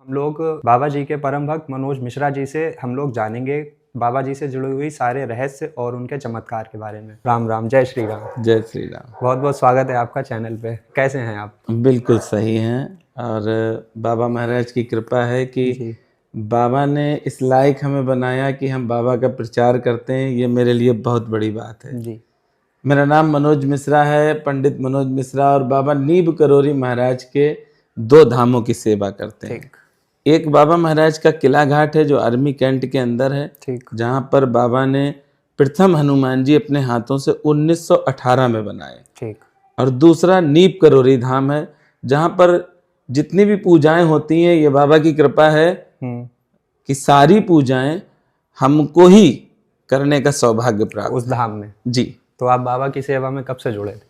हम लोग बाबा जी के परम भक्त मनोज मिश्रा जी से हम लोग जानेंगे बाबा जी से जुड़ी हुई सारे रहस्य और उनके चमत्कार के बारे में। राम राम, जय श्री राम। जय श्री राम। बहुत बहुत स्वागत है आपका चैनल पे। कैसे हैं आप? बिल्कुल सही हैं और बाबा महाराज की कृपा है कि जी बाबा ने इस लायक हमें बनाया कि हम बाबा का प्रचार करते हैं। ये मेरे लिए बहुत बड़ी बात है। जी मेरा नाम मनोज मिश्रा है, पंडित मनोज मिश्रा, और बाबा नीब करोरी महाराज के 2 धामों की सेवा करते हैं। ठीक एक बाबा महाराज का किला घाट है जो आर्मी कैंट के अंदर है, ठीक जहाँ पर बाबा ने प्रथम हनुमान जी अपने हाथों से 1918 में बनाए। ठीक। और दूसरा नीब करोरी धाम है, जहाँ पर जितनी भी पूजाएं होती हैं, ये बाबा की कृपा है कि सारी पूजाएं हमको ही करने का सौभाग्य प्राप्त उस धाम में। जी। तो आप बाबा की सेवा में कब से जुड़े थे?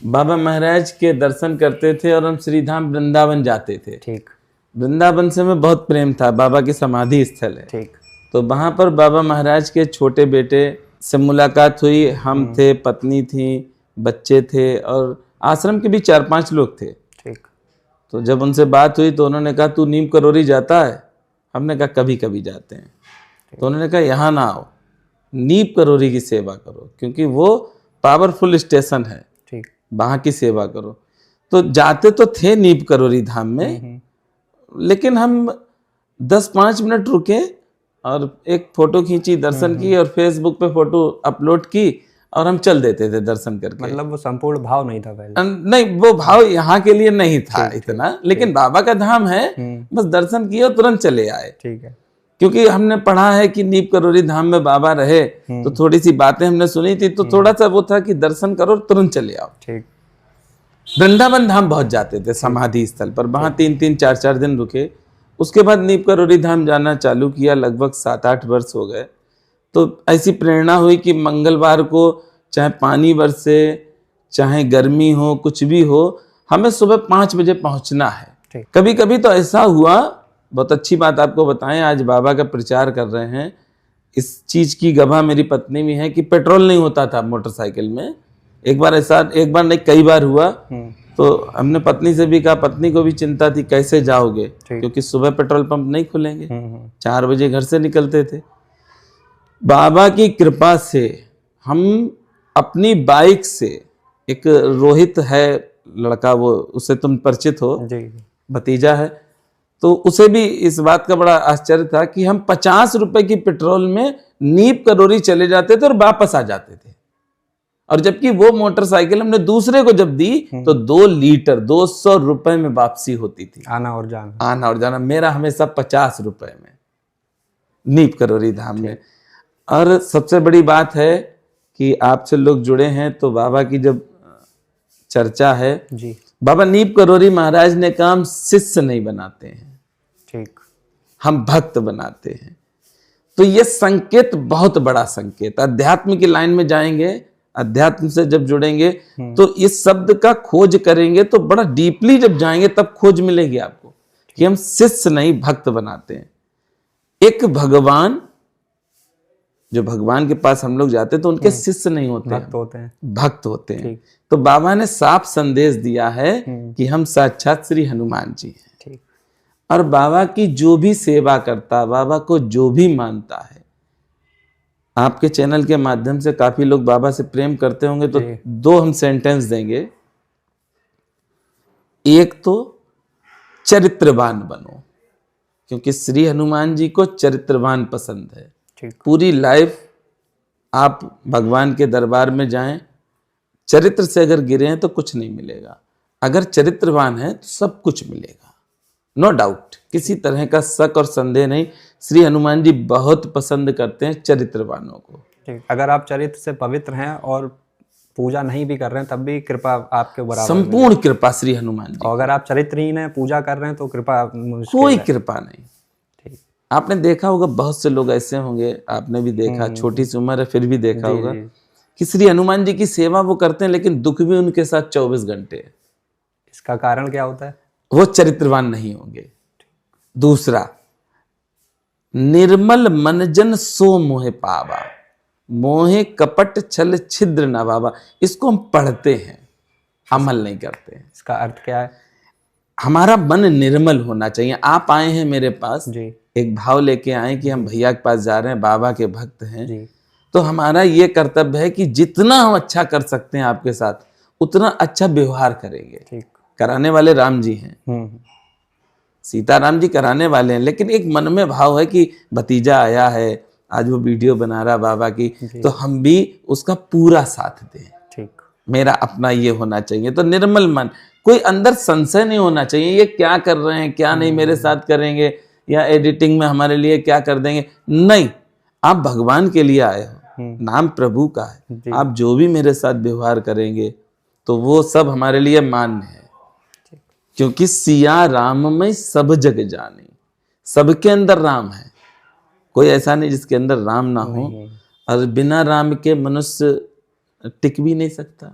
बाबा महाराज के दर्शन करते थे और हम श्रीधाम वृंदावन जाते थे। ठीक वृंदावन से हमें बहुत प्रेम था, बाबा की समाधि स्थल है। ठीक। तो वहाँ पर बाबा महाराज के छोटे बेटे से मुलाकात हुई। हम थे, पत्नी थी, बच्चे थे और आश्रम के भी 4-5 लोग थे। ठीक। तो जब उनसे बात हुई तो उन्होंने कहा तू नीम करोरी जाता है? हमने कहा कभी कभी जाते हैं। तो उन्होंने कहा यहाँ ना आओ, नीम करोरी की सेवा करो, क्योंकि वो पावरफुल स्टेशन है, ठीक। वहाँ की सेवा करो। तो जाते तो थे नीम करोरी धाम में, लेकिन हम 10-5 मिनट रुके और एक फोटो खींची, दर्शन की और फेसबुक पे फोटो अपलोड की और हम चल देते थे दर्शन करके। मतलब वो संपूर्ण भाव नहीं था पहले? नहीं, वो भाव यहाँ के लिए नहीं था इतना, लेकिन बाबा का धाम है, बस दर्शन किए और तुरंत चले आए। ठीक है। क्योंकि हमने पढ़ा है कि नीम करोरी धाम में बाबा रहे, तो थोड़ी सी बातें हमने सुनी थी, तो थोड़ा सा वो था कि दर्शन करो और तुरंत चले आओ। ठीक। वृंदावन धाम बहुत जाते थे समाधि स्थल पर, वहां 3-3, 4-4 दिन रुके। उसके बाद नीम करोरी धाम जाना चालू किया, लगभग 7-8 वर्ष हो गए। तो ऐसी प्रेरणा हुई कि मंगलवार को चाहे पानी बरसे, चाहे गर्मी हो, कुछ भी हो, हमें सुबह 5 बजे पहुंचना है। कभी कभी तो ऐसा हुआ, बहुत अच्छी बात आपको बताएं, आज बाबा का प्रचार कर रहे हैं, इस चीज की गवाह मेरी पत्नी भी है कि पेट्रोल नहीं होता था मोटरसाइकिल में। एक बार ऐसा, एक बार नहीं कई बार हुआ। तो हमने पत्नी से भी कहा, पत्नी को भी चिंता थी कैसे जाओगे, क्योंकि सुबह पेट्रोल पंप नहीं खुलेंगे। 4 बजे घर से निकलते थे। बाबा की कृपा से हम अपनी बाइक से, एक रोहित है लड़का, वो उससे तुम परिचित हो, भतीजा है, तो उसे भी इस बात का बड़ा आश्चर्य था कि हम 50 रुपए की पेट्रोल में नीम करोरी चले जाते थे और वापस आ जाते थे। और जबकि वो मोटरसाइकिल हमने दूसरे को जब दी तो 2 लीटर 200 रुपए में वापसी होती थी, आना और जाना। मेरा हमेशा 50 रुपए में नीम करोरी धाम में। और सबसे बड़ी बात है कि आपसे लोग जुड़े हैं तो बाबा की जब चर्चा है जी, बाबा नीम करोरी महाराज ने कहा हम शिष्य नहीं बनाते हैं, ठीक, हम भक्त बनाते हैं। तो ये संकेत बहुत बड़ा संकेत। अध्यात्म की लाइन में जाएंगे, अध्यात्म से जब जुड़ेंगे तो इस शब्द का खोज करेंगे, तो बड़ा डीपली जब जाएंगे तब खोज मिलेगी आपको कि हम शिष्य नहीं भक्त बनाते हैं। एक भगवान, जो भगवान के पास हम लोग जाते तो उनके शिष्य नहीं होते, भक्त होते हैं। तो बाबा ने साफ संदेश दिया है कि हम साक्षात श्री हनुमान जी हैं। और बाबा की जो भी सेवा करता, बाबा को जो भी मानता है, आपके चैनल के माध्यम से काफी लोग बाबा से प्रेम करते होंगे, तो 2 हम सेंटेंस देंगे। एक तो चरित्रवान बनो, क्योंकि श्री हनुमान जी को चरित्रवान पसंद है। पूरी लाइफ आप भगवान के दरबार में जाएं, चरित्र से अगर गिरे हैं तो कुछ नहीं मिलेगा, अगर चरित्रवान है तो सब कुछ मिलेगा, नो डाउट, किसी तरह का शक और संदेह नहीं। श्री हनुमान जी बहुत पसंद करते हैं चरित्रवानों को। अगर आप चरित्र से पवित्र हैं और पूजा नहीं भी कर रहे हैं तब भी कृपा आपके बराबर, संपूर्ण कृपा श्री हनुमान जी। और अगर आप चरित्रहीन हैं, पूजा कर रहे हैं तो कृपा कोई कृपा नहीं। आपने देखा होगा, बहुत से लोग ऐसे होंगे, आपने भी देखा, छोटी सी उम्र है फिर भी देखा होगा कि श्री हनुमान जी की सेवा वो करते हैं, लेकिन दुख भी उनके साथ 24 घंटे है। इसका कारण क्या होता है? वो चरित्रवान नहीं होंगे। दूसरा, निर्मल मन जन सो मोहे पावा, मोहे कपट छल छिद्र न बाबा। इसको हम पढ़ते हैं, अमल नहीं करते हैं। इसका अर्थ क्या है? हमारा मन निर्मल होना चाहिए। आप आए हैं मेरे पास, जी एक भाव लेके आए कि हम भैया के पास जा रहे हैं, बाबा के भक्त हैं, जी तो हमारा ये कर्तव्य है कि जितना हम अच्छा कर सकते हैं आपके साथ उतना अच्छा व्यवहार करेंगे। ठीक। कराने वाले राम जी हैं, सीताराम जी कराने वाले हैं, लेकिन एक मन में भाव है कि भतीजा आया है, आज वो वीडियो बना रहा बाबा की, तो हम भी उसका पूरा साथ दें। ठीक। मेरा अपना ये होना चाहिए। तो निर्मल मन, कोई अंदर संशय नहीं होना चाहिए ये क्या कर रहे हैं, क्या नहीं मेरे साथ करेंगे, या एडिटिंग में हमारे लिए क्या कर देंगे। नहीं, आप भगवान के लिए आए हो, नाम प्रभु का है, आप जो भी मेरे साथ व्यवहार करेंगे तो वो सब हमारे लिए मान्य है। क्योंकि सिया राम में सब जग जानी, सबके अंदर राम है, कोई ऐसा नहीं जिसके अंदर राम ना हो। और बिना राम के मनुष्य टिक भी नहीं सकता।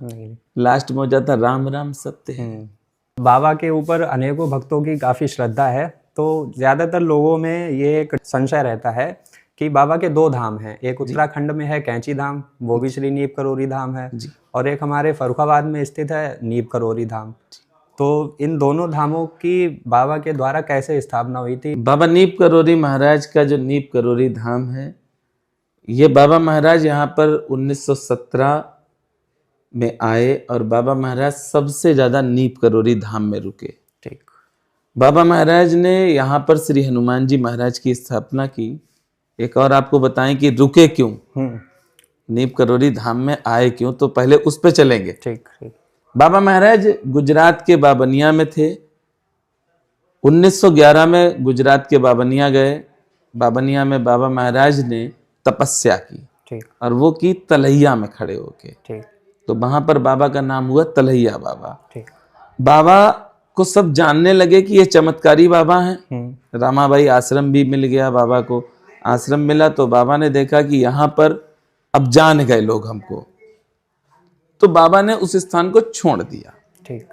लास्ट में हो जाता राम राम सत्य है। बाबा के ऊपर अनेकों भक्तों की काफ़ी श्रद्धा है, तो ज़्यादातर लोगों में ये एक संशय रहता है कि बाबा के दो धाम हैं, एक उत्तराखंड में है कैंची धाम, वो भी श्री नीप करोरी धाम है, और एक हमारे फर्रुखाबाद में स्थित है नीप करोरी धाम। तो इन दोनों धामों की बाबा के द्वारा कैसे स्थापना हुई थी? बाबा नीप करोरी महाराज का जो नीप करोरी धाम है, ये बाबा महाराज यहाँ पर 1917 में आए और बाबा महाराज सबसे ज्यादा नीप करोरी धाम में रुके। ठीक। बाबा महाराज ने यहाँ पर श्री हनुमान जी महाराज की स्थापना की। एक और आपको बताएं कि रुके क्यों, नीप करोरी धाम में आए क्यों, तो पहले उस पे चलेंगे। ठीक। बाबा महाराज गुजरात के बाबनिया में थे। 1911 में गुजरात के बाबनिया गए। बाबनिया में बाबा महाराज ने तपस्या की। ठीक। और वो की तलैया में खड़े होके। ठीक। तो वहां पर बाबा का नाम हुआ तलैया बाबा। ठीक। बाबा को सब जानने लगे कि ये चमत्कारी बाबा हैं। रामाबाई आश्रम भी मिल गया बाबा को, आश्रम मिला तो बाबा ने देखा कि यहाँ पर अब जान गए लोग हमको, तो बाबा ने उस स्थान को छोड़ दिया। ठीक।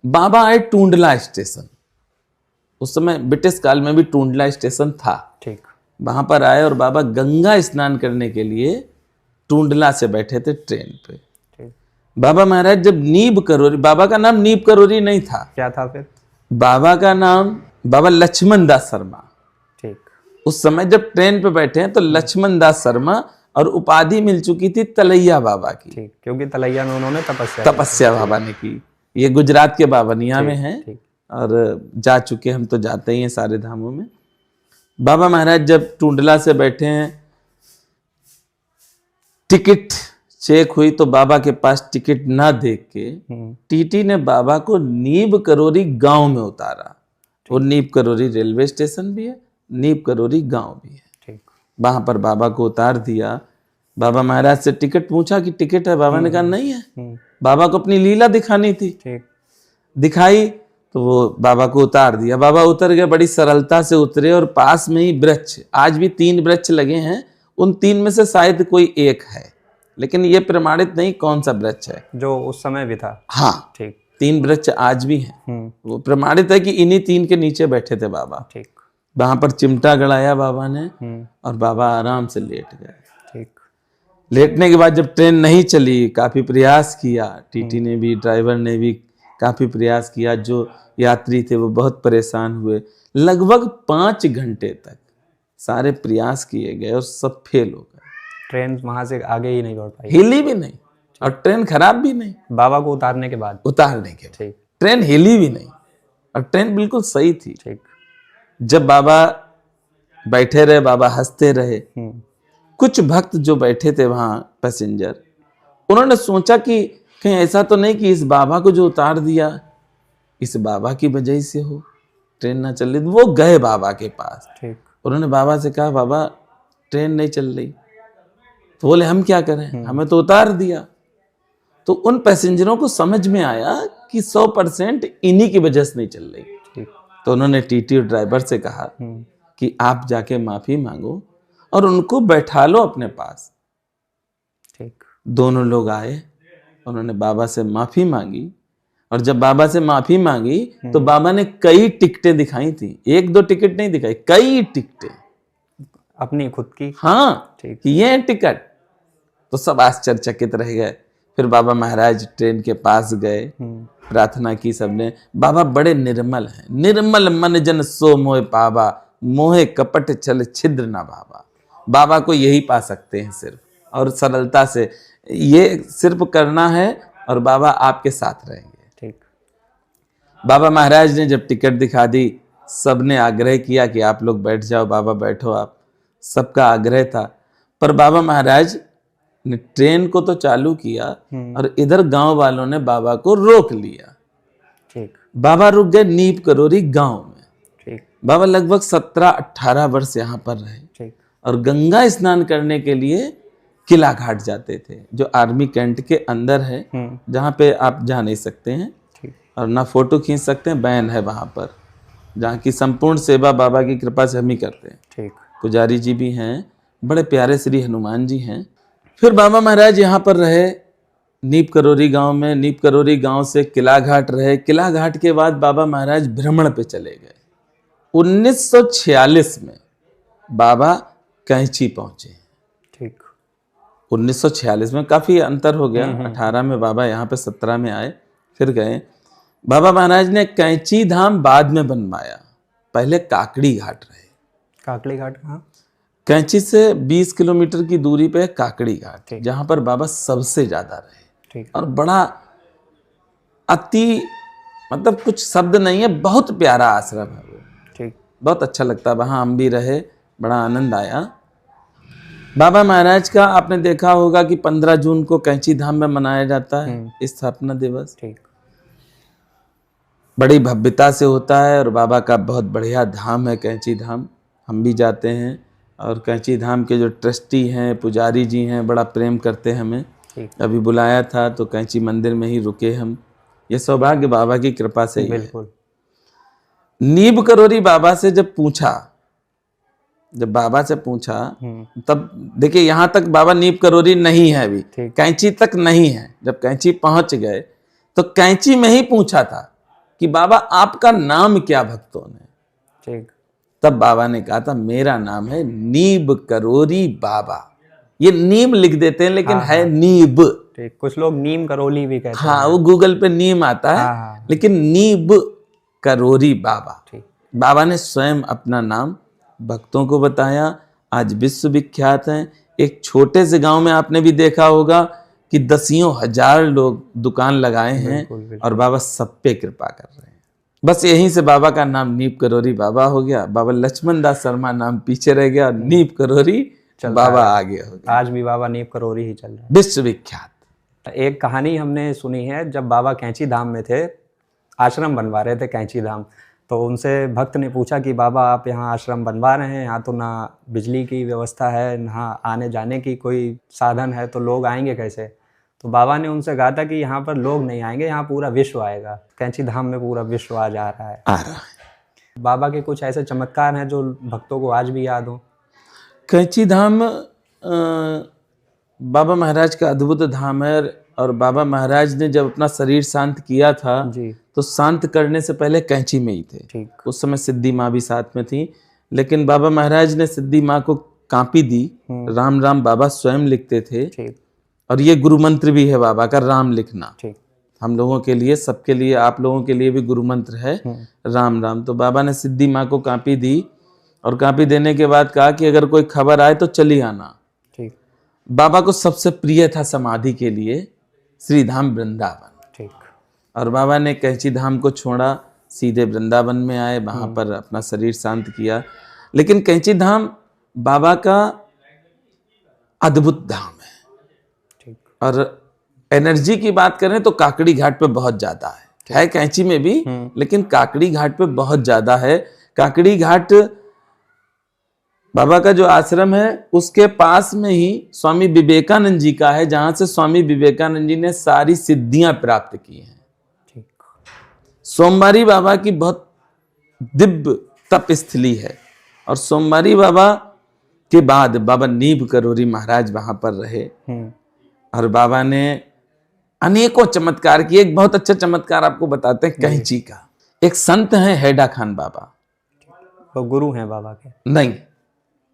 बाबा आए टूंडला स्टेशन, उस समय ब्रिटिश काल में भी टूंडला स्टेशन था। ठीक। वहां पर आए और बाबा गंगा स्नान करने के लिए टूंडला से बैठे थे ट्रेन पे। ठीक। बाबा महाराज जब नीब करोरी, बाबा का नाम नीब करोरी नहीं था। क्या था फिर? बाबा का नाम बाबा लक्ष्मण दास शर्मा। ठीक। उस समय जब ट्रेन पे बैठे हैं तो लक्ष्मण दास शर्मा, और उपाधि मिल चुकी थी तलैया बाबा की। ठीक, क्योंकि तलैया में उन्होंने तपस्या बाबा ने की। ये गुजरात के बाबनिया में है। ठीक। और जा चुके हम तो जाते ही हैं सारे धामों में। बाबा महाराज जब टूंडला से बैठे हैं, टिकट चेक हुई तो बाबा के पास टिकट ना देख के टीटी ने बाबा को नीब करोरी गांव में उतारा। और नीब करोरी रेलवे स्टेशन भी है, नीब करोरी गांव भी है। ठीक। वहां पर बाबा को उतार दिया। बाबा महाराज से टिकट पूछा कि टिकट है, बाबा ने कहा नहीं है। बाबा को अपनी लीला दिखानी थी। ठीक। दिखाई तो वो बाबा को उतार दिया। बाबा उतर गए, बड़ी सरलता से उतरे, और पास में ही वृक्ष, आज भी 3 वृक्ष लगे हैं, उन 3 में से शायद कोई एक है, लेकिन ये प्रमाणित नहीं कौन सा वृक्ष है, जो उस समय भी था। हाँ। ठीक। 3 वृक्ष आज भी हैं। वो प्रमाणित है कि इन्हीं 3 के नीचे बैठे थे बाबा। ठीक। वहां पर चिमटा गड़ाया बाबा ने, और बाबा आराम से लेट गए। ठीक। लेटने के बाद जब ट्रेन नहीं चली, काफी प्रयास किया, टीटी ने भी, ड्राइवर ने भी काफी प्रयास किया, जो यात्री थे वो बहुत परेशान हुए। लगभग 5 घंटे तक सारे प्रयास किए गए और सब फेल हो गए। ट्रेन वहां से आगे ही नहीं बढ़ पाई, हिली भी नहीं, और ट्रेन खराब भी नहीं। बाबा को उतारने के बाद ठीक। ट्रेन हिली भी नहीं, और ट्रेन बिल्कुल सही थी। ठीक। जब बाबा बैठे रहे, बाबा हंसते रहे। कुछ भक्त जो बैठे थे वहां पैसेंजर, उन्होंने सोचा कि कहीं ऐसा तो नहीं कि इस बाबा को जो उतार दिया इस बाबा की वजह से हो, ट्रेन ना चल रही। वो गए बाबा के पास। ठीक। उन्होंने बाबा से कहा बाबा ट्रेन नहीं चल रही। तो बोले हम क्या करें, हमें तो उतार दिया। तो उन पैसेंजरों को समझ में आया कि 100% इन्हीं की वजह से नहीं चल रही। ठीक। तो उन्होंने टीटी और ड्राइवर से कहा कि आप जाके माफी मांगो और उनको बैठा लो अपने पास। ठीक। दोनों लोग आए, उन्होंने बाबा से माफी मांगी, और जब बाबा से माफी मांगी तो बाबा ने कई टिकटें दिखाई थी। 1-2 टिकट नहीं दिखाई, कई टिकटें अपनी खुद की। हाँ, ठीक। ये टिकट। तो सब आश्चर्यचकित रह गए। फिर बाबा महाराज ट्रेन के पास गए, प्रार्थना की सबने। बाबा बड़े निर्मल हैं, निर्मल मन जन सो मोह पावा, मोहे कपट छल छिद्र ना भावा। बाबा को यही पा सकते हैं सिर्फ, और सरलता से ये सिर्फ करना है और बाबा आपके साथ रहेंगे। ठीक। बाबा महाराज ने जब टिकट दिखा दी, सबने आग्रह किया कि आप लोग बैठ जाओ, बाबा बैठो आप, सबका आग्रह था। पर बाबा महाराज ने ट्रेन को तो चालू किया और इधर गांव वालों ने बाबा को रोक लिया। ठीक। बाबा रुक गए नीप करोरी गांव में। ठीक। बाबा लगभग 17-18 वर्ष यहाँ पर रहे ठीक। और गंगा स्नान करने के लिए किला घाट जाते थे, जो आर्मी कैंट के अंदर है, जहाँ पे आप जा नहीं सकते हैं ठीक। और ना फोटो खींच सकते हैं, बैन है वहाँ पर, जहाँ की संपूर्ण सेवा बाबा की कृपा से हम ही करते हैं। ठीक। पुजारी जी भी हैं, बड़े प्यारे श्री हनुमान जी हैं। फिर बाबा महाराज यहाँ पर रहे नीप करोरी गांव में। नीप करोरी गांव से किला घाट रहे। किला घाट के बाद बाबा महाराज भ्रमण पे चले गए। 1946 में बाबा कैंची पहुंचे। ठीक। 1946 में काफी अंतर हो गया। 18 में बाबा यहाँ पे 17 में आए, फिर गए। बाबा महाराज ने कैंची धाम बाद में बनवाया, पहले काकड़ी घाट रहे। काकड़ी घाट कहाँ? कैंची से 20 किलोमीटर की दूरी पे है काकड़ी घाट, जहां पर बाबा सबसे ज्यादा रहे। ठीक। और बड़ा अति, मतलब कुछ शब्द नहीं है, बहुत प्यारा आश्रम है वो। ठीक। बहुत अच्छा लगता है, वहां हम भी रहे, बड़ा आनंद आया। बाबा महाराज का आपने देखा होगा कि 15 जून को कैंची धाम में मनाया जाता है स्थापना दिवस। ठीक। बड़ी भव्यता से होता है और बाबा का बहुत बढ़िया धाम है कैंची धाम। हम भी जाते हैं और कैंची धाम के जो ट्रस्टी हैं, पुजारी जी हैं, बड़ा प्रेम करते हैं हमें। अभी बुलाया था तो कैंची मंदिर में ही रुके हम। ये सौभाग्य बाबा की कृपा से ही है। बिल्कुल। नीब करोरी बाबा से जब पूछा, जब बाबा से पूछा तब देखिए यहाँ तक बाबा नीब करोरी नहीं है अभी, कैंची तक नहीं है। जब कैंची पहुंच गए तो कैंची में ही पूछा था कि बाबा आपका नाम क्या भक्तों ने। ठीक। तब बाबा ने कहा था मेरा नाम है नीब करोरी बाबा। ये नीम लिख देते हैं लेकिन है नीब। ठीक। कुछ लोग नीम करोली भी कहते हैं। हाँ, वो गूगल पे नीम आता है, लेकिन नीब करोरी बाबा। ठीक। बाबा ने स्वयं अपना नाम भक्तों को बताया, आज विश्व विख्यात हैं। एक छोटे से गांव में आपने भी देखा होगा कि दसियों हजार लोग दुकान लगाए हैं और बाबा सब पे कृपा कर रहे हैं। बस यहीं से बाबा का नाम नीप करोरी बाबा हो गया। बाबा लक्ष्मण दास शर्मा नाम पीछे रह गया, नीप करोरी बाबा आगे हो गया। आज भी बाबा नीप करोरी ही चल रहा है, विश्वविख्यात। एक कहानी हमने सुनी है, जब बाबा कैंची धाम में थे, आश्रम बनवा रहे थे कैंची धाम, तो उनसे भक्त ने पूछा कि बाबा आप यहाँ आश्रम बनवा रहे हैं, यहाँ तो ना बिजली की व्यवस्था है, ना आने जाने की कोई साधन है, तो लोग आएंगे कैसे? तो बाबा ने उनसे कहा था कि यहाँ पर लोग नहीं आएंगे, यहाँ पूरा विश्व आएगा। कैंची धाम में पूरा विश्व आज आ रहा है। बाबा के कुछ ऐसे चमत्कार हैं जो भक्तों को आज भी याद हो। कैंची धाम बाबा महाराज का अद्भुत धाम है। और बाबा महाराज ने जब अपना शरीर शांत किया था जी, तो शांत करने से पहले कैंची में ही थे। ठीक। उस समय सिद्धि माँ भी साथ में थी, लेकिन बाबा महाराज ने सिद्धि माँ को कापी दी। राम राम बाबा स्वयं लिखते थे। ठीक। और ये गुरु मंत्र भी है बाबा का, राम लिखना। ठीक। हम लोगों के लिए, सबके लिए, आप लोगों के लिए भी गुरु मंत्र है राम राम। तो बाबा ने सिद्धि माँ को कापी दी और कापी देने के बाद कहा कि अगर कोई खबर आए तो चली आना। ठीक। बाबा को सबसे प्रिय था समाधि के लिए श्रीधाम वृंदावन। ठीक। और बाबा ने कैंची धाम को छोड़ा, सीधे वृंदावन में आए, वहां पर अपना शरीर शांत किया। लेकिन कैंची धाम बाबा का अद्भुत धाम है। ठीक। और एनर्जी की बात करें तो काकड़ी घाट पे बहुत ज्यादा है कैंची में भी, लेकिन काकड़ी घाट पे बहुत ज्यादा है। काकड़ी घाट बाबा का जो आश्रम है उसके पास में ही स्वामी विवेकानंद जी का है, जहां से स्वामी विवेकानंद जी ने सारी सिद्धियां प्राप्त की हैं। ठीक। सोमवारी बाबा की बहुत दिव्य तप स्थली है। और सोमवारी बाबा के बाद बाबा नीब करोरी महाराज वहां पर रहे और बाबा ने अनेकों चमत्कार किए। एक बहुत अच्छा चमत्कार आपको बताते हैं कैंची का। एक संत हैं हैडा खान बाबा, वो गुरु हैं बाबा के? नहीं,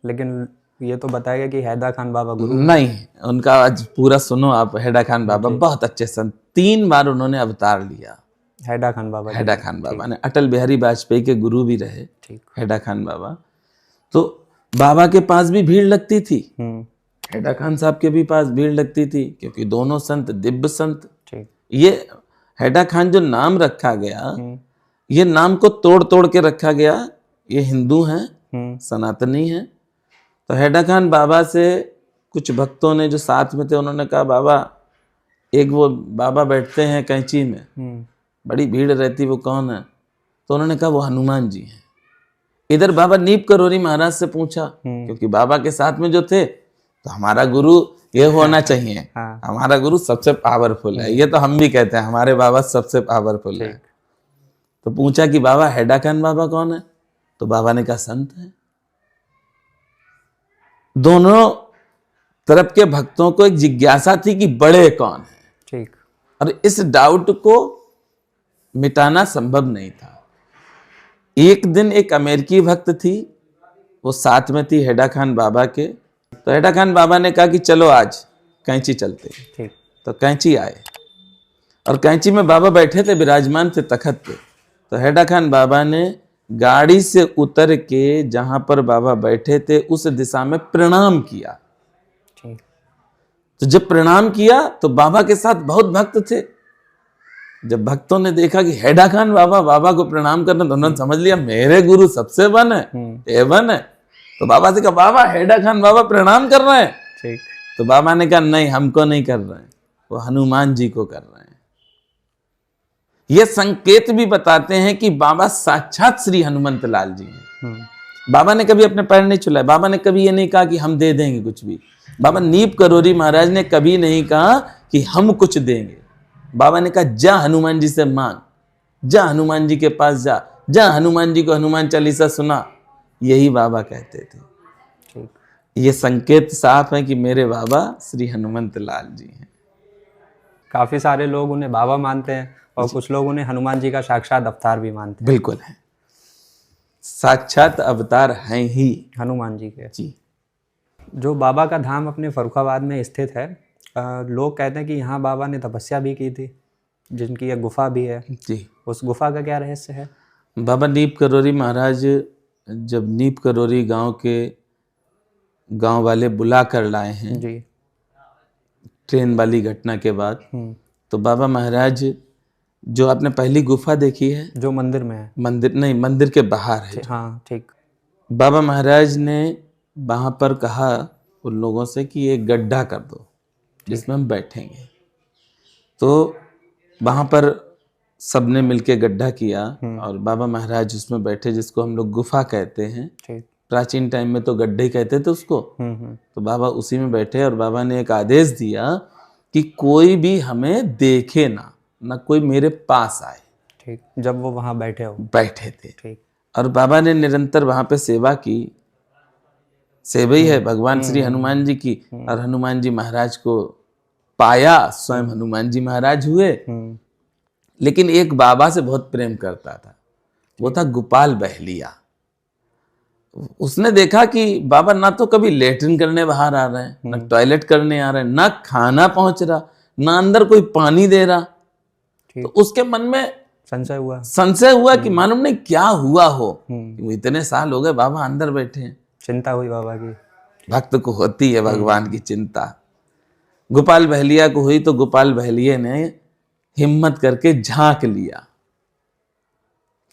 लेकिन ये तो बताया कि हैदा खान बाबा गुरु नहीं, उनका आज पूरा सुनो आप। हैडा खान बाबा बहुत अच्छे संत, 3 बार उन्होंने अवतार लिया। हैडा खान बाबा जी। हैडा खान बाबा ने, अटल बिहारी वाजपेयी के गुरु भी रहे ठीक। हैडा खान बाबा। तो बाबा के पास भी भीड़ लगती थी, हैडा खान साहब के भी पास भीड़ लगती थी, क्योंकि दोनों संत दिव्य संत। ठीक। ये हैडा खान जो नाम रखा गया, ये नाम को तोड़ तोड़ के रखा गया। ये हिंदू हैं, सनातनी हैं। तो हैडा खान बाबा से कुछ भक्तों ने जो साथ में थे, उन्होंने कहा बाबा, एक वो बाबा बैठते हैं कैंची में, बड़ी भीड़ रहती, वो कौन है? तो उन्होंने कहा वो हनुमान जी हैं। इधर बाबा नीप करोरी महाराज से पूछा, क्योंकि बाबा के साथ में जो थे, तो हमारा गुरु ये होना चाहिए, हमारा गुरु सबसे पावरफुल है। ये तो हम भी कहते हैं हमारे बाबा सबसे पावरफुल है। तो पूछा कि बाबा हैडा खान बाबा कौन है? तो बाबा ने कहा संत है। दोनों तरफ के भक्तों को एक जिज्ञासा थी कि बड़े कौन है। ठीक। और इस डाउट को मिटाना संभव नहीं था। एक दिन एक अमेरिकी भक्त थी, वो साथ में थी हैडा खान बाबा के। तो हैडा खान बाबा ने कहा कि चलो आज कैंची चलते हैं। ठीक। तो कैंची आए, और कैंची में बाबा बैठे थे, विराजमान थे तखत पे। तो हैडा खान बाबा ने गाड़ी से उतर के जहां पर बाबा बैठे थे उस दिशा में प्रणाम किया। ठीक। तो जब प्रणाम किया तो बाबा के साथ बहुत भक्त थे। जब भक्तों ने देखा कि हैडा खान बाबा बाबा को प्रणाम करना, तो उन्होंने समझ लिया मेरे गुरु सबसे वन है, एवन है। तो बाबा से कहा बाबा हैडा खान बाबा प्रणाम कर रहे हैं। ठीक। तो बाबा ने कहा नहीं, हमको नहीं कर रहे हैं, वो हनुमान जी को कर रहे हैं। ये संकेत भी बताते हैं कि बाबा साक्षात श्री हनुमंत लाल जी हैं। बाबा ने कभी अपने पैर नहीं चुलाए, बाबा ने कभी ये नहीं कहा कि हम दे देंगे कुछ भी। बाबा नीप करोरी महाराज ने कभी नहीं कहा कि हम कुछ देंगे। बाबा ने कहा जा हनुमान जी से मांग, जा हनुमान जी के पास जा, जा हनुमान जी को हनुमान चालीसा सुना। यही बाबा कहते थे। ठीक। ये संकेत साफ है कि मेरे बाबा श्री हनुमंत लाल जी हैं। काफी सारे लोग उन्हें बाबा मानते हैं और कुछ लोग उन्हें हनुमान जी का साक्षात अवतार भी मानते हैं। बिल्कुल है, साक्षात अवतार हैं ही हनुमान जी के। जी। जो बाबा का धाम अपने फर्रुखाबाद में स्थित है, लोग कहते हैं कि यहाँ बाबा ने तपस्या भी की थी, जिनकी एक गुफा भी है। जी। उस गुफा का क्या रहस्य है? बाबा नीप करोरी महाराज जब नीप करोरी गांव वाले बुला कर लाए हैं जी। ट्रेन वाली घटना के बाद, तो बाबा महाराज जो आपने पहली गुफा देखी है, जो मंदिर में है, मंदिर नहीं, मंदिर के बाहर है। हाँ ठीक। बाबा महाराज ने वहां पर कहा उन लोगों से कि एक गड्ढा कर दो जिसमें हम बैठेंगे। तो वहां पर सबने मिलके गड्ढा किया और बाबा महाराज उसमें बैठे, जिसको हम लोग गुफा कहते हैं। प्राचीन टाइम में तो गड्ढे कहते थे उसको। तो बाबा उसी में बैठे और बाबा ने एक आदेश दिया कि कोई भी हमें देखे ना कोई मेरे पास आए। ठीक। जब वो वहां बैठे थे। ठीक। और बाबा ने निरंतर वहां पे सेवा की। सेवा ही है भगवान श्री हनुमान जी की। और हनुमान जी महाराज को पाया, स्वयं हनुमान जी महाराज हुए। लेकिन एक बाबा से बहुत प्रेम करता था, वो था गोपाल बहलिया। उसने देखा कि बाबा ना तो कभी लेटरिन करने बाहर आ रहे हैं, ना टॉयलेट करने आ रहे हैं, ना खाना पहुंच रहा, ना अंदर कोई पानी दे रहा। तो उसके मन में संशय हुआ कि मालूम नहीं क्या हुआ हो। इतने साल हो गए बाबा अंदर बैठे हैं। चिंता हुई बाबा की। भक्त को होती है भगवान की चिंता। गोपाल बहलिया को हुई तो गोपाल बहलिया ने हिम्मत करके झांक लिया।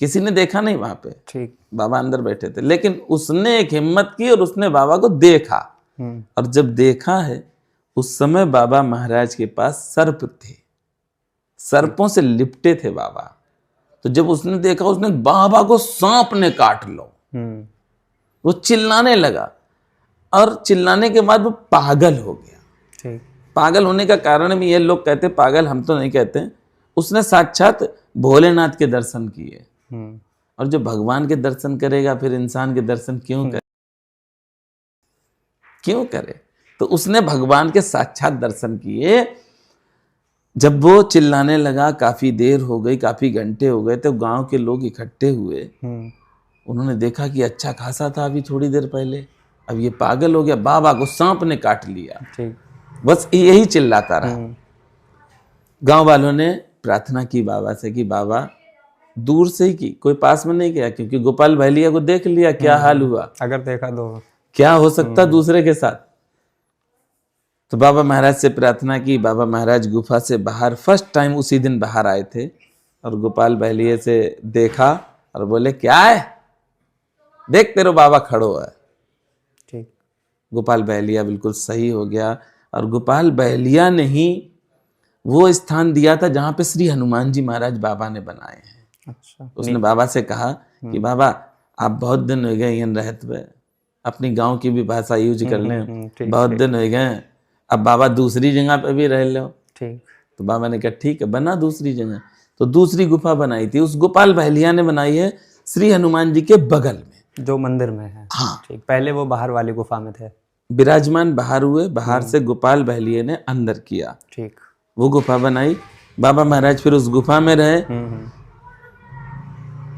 किसी ने देखा नहीं वहां पे। ठीक। बाबा अंदर बैठे थे, लेकिन उसने एक हिम्मत की और उसने बाबा को देखा। और जब देखा है, उस समय बाबा महाराज के पास सर्प थे, सर्पों से लिपटे थे बाबा। तो जब उसने देखा, उसने बाबा को सांप ने काट लो। वो चिल्लाने लगा और चिल्लाने के बाद वो पागल हो गया। ठीक। पागल होने का कारण भी ये लोग कहते, पागल हम तो नहीं कहते, उसने साक्षात भोलेनाथ के दर्शन किए। और जो भगवान के दर्शन करेगा फिर इंसान के दर्शन क्यों करे? तो उसने भगवान के साक्षात दर्शन किए। जब वो चिल्लाने लगा, काफी देर हो गई, काफी घंटे हो गए, तो गांव के लोग इकट्ठे हुए। उन्होंने देखा कि अच्छा खासा था अभी थोड़ी देर पहले, अब ये पागल हो गया, बाबा को सांप ने काट लिया। ठीक। बस यही चिल्लाता रहा। गांव वालों ने प्रार्थना की बाबा से कि बाबा, दूर से ही की, कोई पास में नहीं गया, क्योंकि गोपाल भालिया को देख लिया क्या हाल हुआ, अगर देखा तो क्या हो सकता दूसरे के साथ। तो बाबा महाराज से प्रार्थना की। बाबा महाराज गुफा से बाहर फर्स्ट टाइम उसी दिन बाहर आए थे और गोपाल बहलिए से देखा और बोले, क्या है, देख तेरे बाबा खड़ो है। ठीक। गोपाल बहलिया बिल्कुल सही हो गया और गोपाल बहलिया ने ही वो स्थान दिया था जहां पे श्री हनुमान जी महाराज बाबा ने बनाए हैं। अच्छा। उसने बाबा से कहा कि बाबा, आप बहुत दिन हो गए यहाँ रहते हुए, अपनी गांव की भी भाषा यूज कर लें, ठीक, बहुत दिन हो गए, अब बाबा दूसरी जगह पे भी रह लो। ठीक। तो बाबा ने कहा ठीक है, बना दूसरी जगह। तो दूसरी गुफा बनाई थी, उस गोपाल बहलिया ने बनाई है श्री हनुमान जी के बगल में, जो मंदिर में है। हाँ। ठीक। पहले वो बाहर वाली गुफा में थे। विराजमान बाहर हुए, बाहर से गोपाल बहलिया ने अंदर किया। ठीक। वो गुफा बनाई। बाबा महाराज फिर उस गुफा में रहे,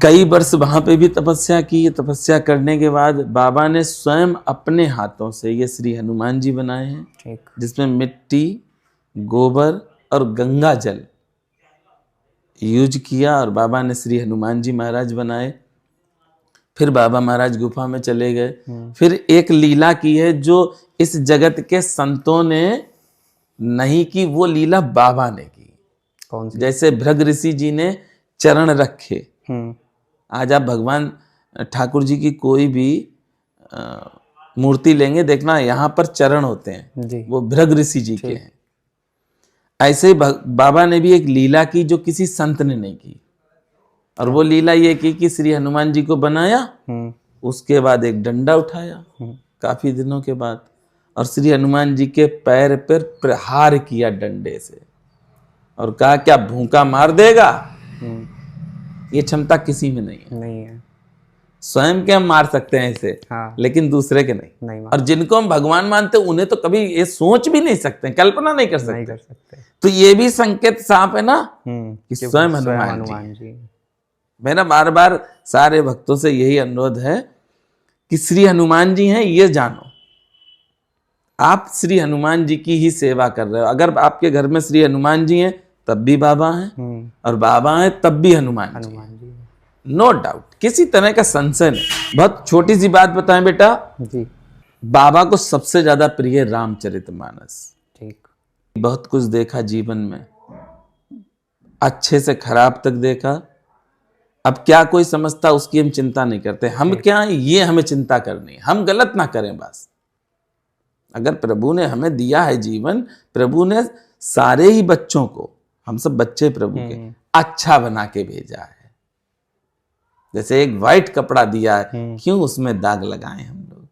कई वर्ष वहां पे भी तपस्या की। तपस्या करने के बाद बाबा ने स्वयं अपने हाथों से ये श्री हनुमान जी बनाए हैं। ठीक। जिसमें मिट्टी, गोबर और गंगा जल यूज किया और बाबा ने श्री हनुमान जी महाराज बनाए। फिर बाबा महाराज गुफा में चले गए। फिर एक लीला की है जो इस जगत के संतों ने नहीं की, वो लीला बाबा ने की। कौन सी? जैसे भृग ऋषि जी ने चरण रखे। आज आप भगवान ठाकुर जी की कोई भी मूर्ति लेंगे, देखना यहाँ पर चरण होते हैं जी। वो भृग ऋषि जी के हैं। ऐसे ही बाबा ने भी एक लीला की जो किसी संत ने नहीं की, और वो लीला ये की कि श्री हनुमान जी को बनाया, उसके बाद एक डंडा उठाया काफी दिनों के बाद, और श्री हनुमान जी के पैर पर प्रहार किया डंडे से और कहा, क्या भूखा मार देगा? ये क्षमता किसी में नहीं है। स्वयं के हम मार सकते हैं इसे, हाँ। लेकिन दूसरे के नहीं। मार। और जिनको हम भगवान मानते हैं उन्हें तो कभी ये सोच भी नहीं सकते, कल्पना नहीं कर सकते। तो ये भी संकेत साफ है ना कि स्वयं हनुमान जी। मेरा बार बार सारे भक्तों से यही अनुरोध है कि श्री हनुमान जी हैं, ये जानो आप श्री हनुमान जी की ही सेवा कर रहे हो। अगर आपके घर में श्री हनुमान जी हैं तब भी बाबा हैं, और बाबा हैं तब भी हनुमान जी। नो डाउट, किसी तरह का संशय नहीं। बहुत छोटी सी बात बताएं बेटा जी। बाबा को सबसे ज्यादा प्रिय रामचरितमानस। ठीक। बहुत कुछ देखा जीवन में, अच्छे से खराब तक देखा। अब क्या कोई समझता उसकी हम चिंता नहीं करते। हम क्या, ये हमें चिंता करनी है, हम गलत ना करें बस। अगर प्रभु ने हमें दिया है जीवन, प्रभु ने सारे ही बच्चों को, हम सब बच्चे प्रभु के, अच्छा बना के भेजा है। जैसे एक वाइट कपड़ा दिया है, क्यों उसमें दाग लगाएं हम लोग?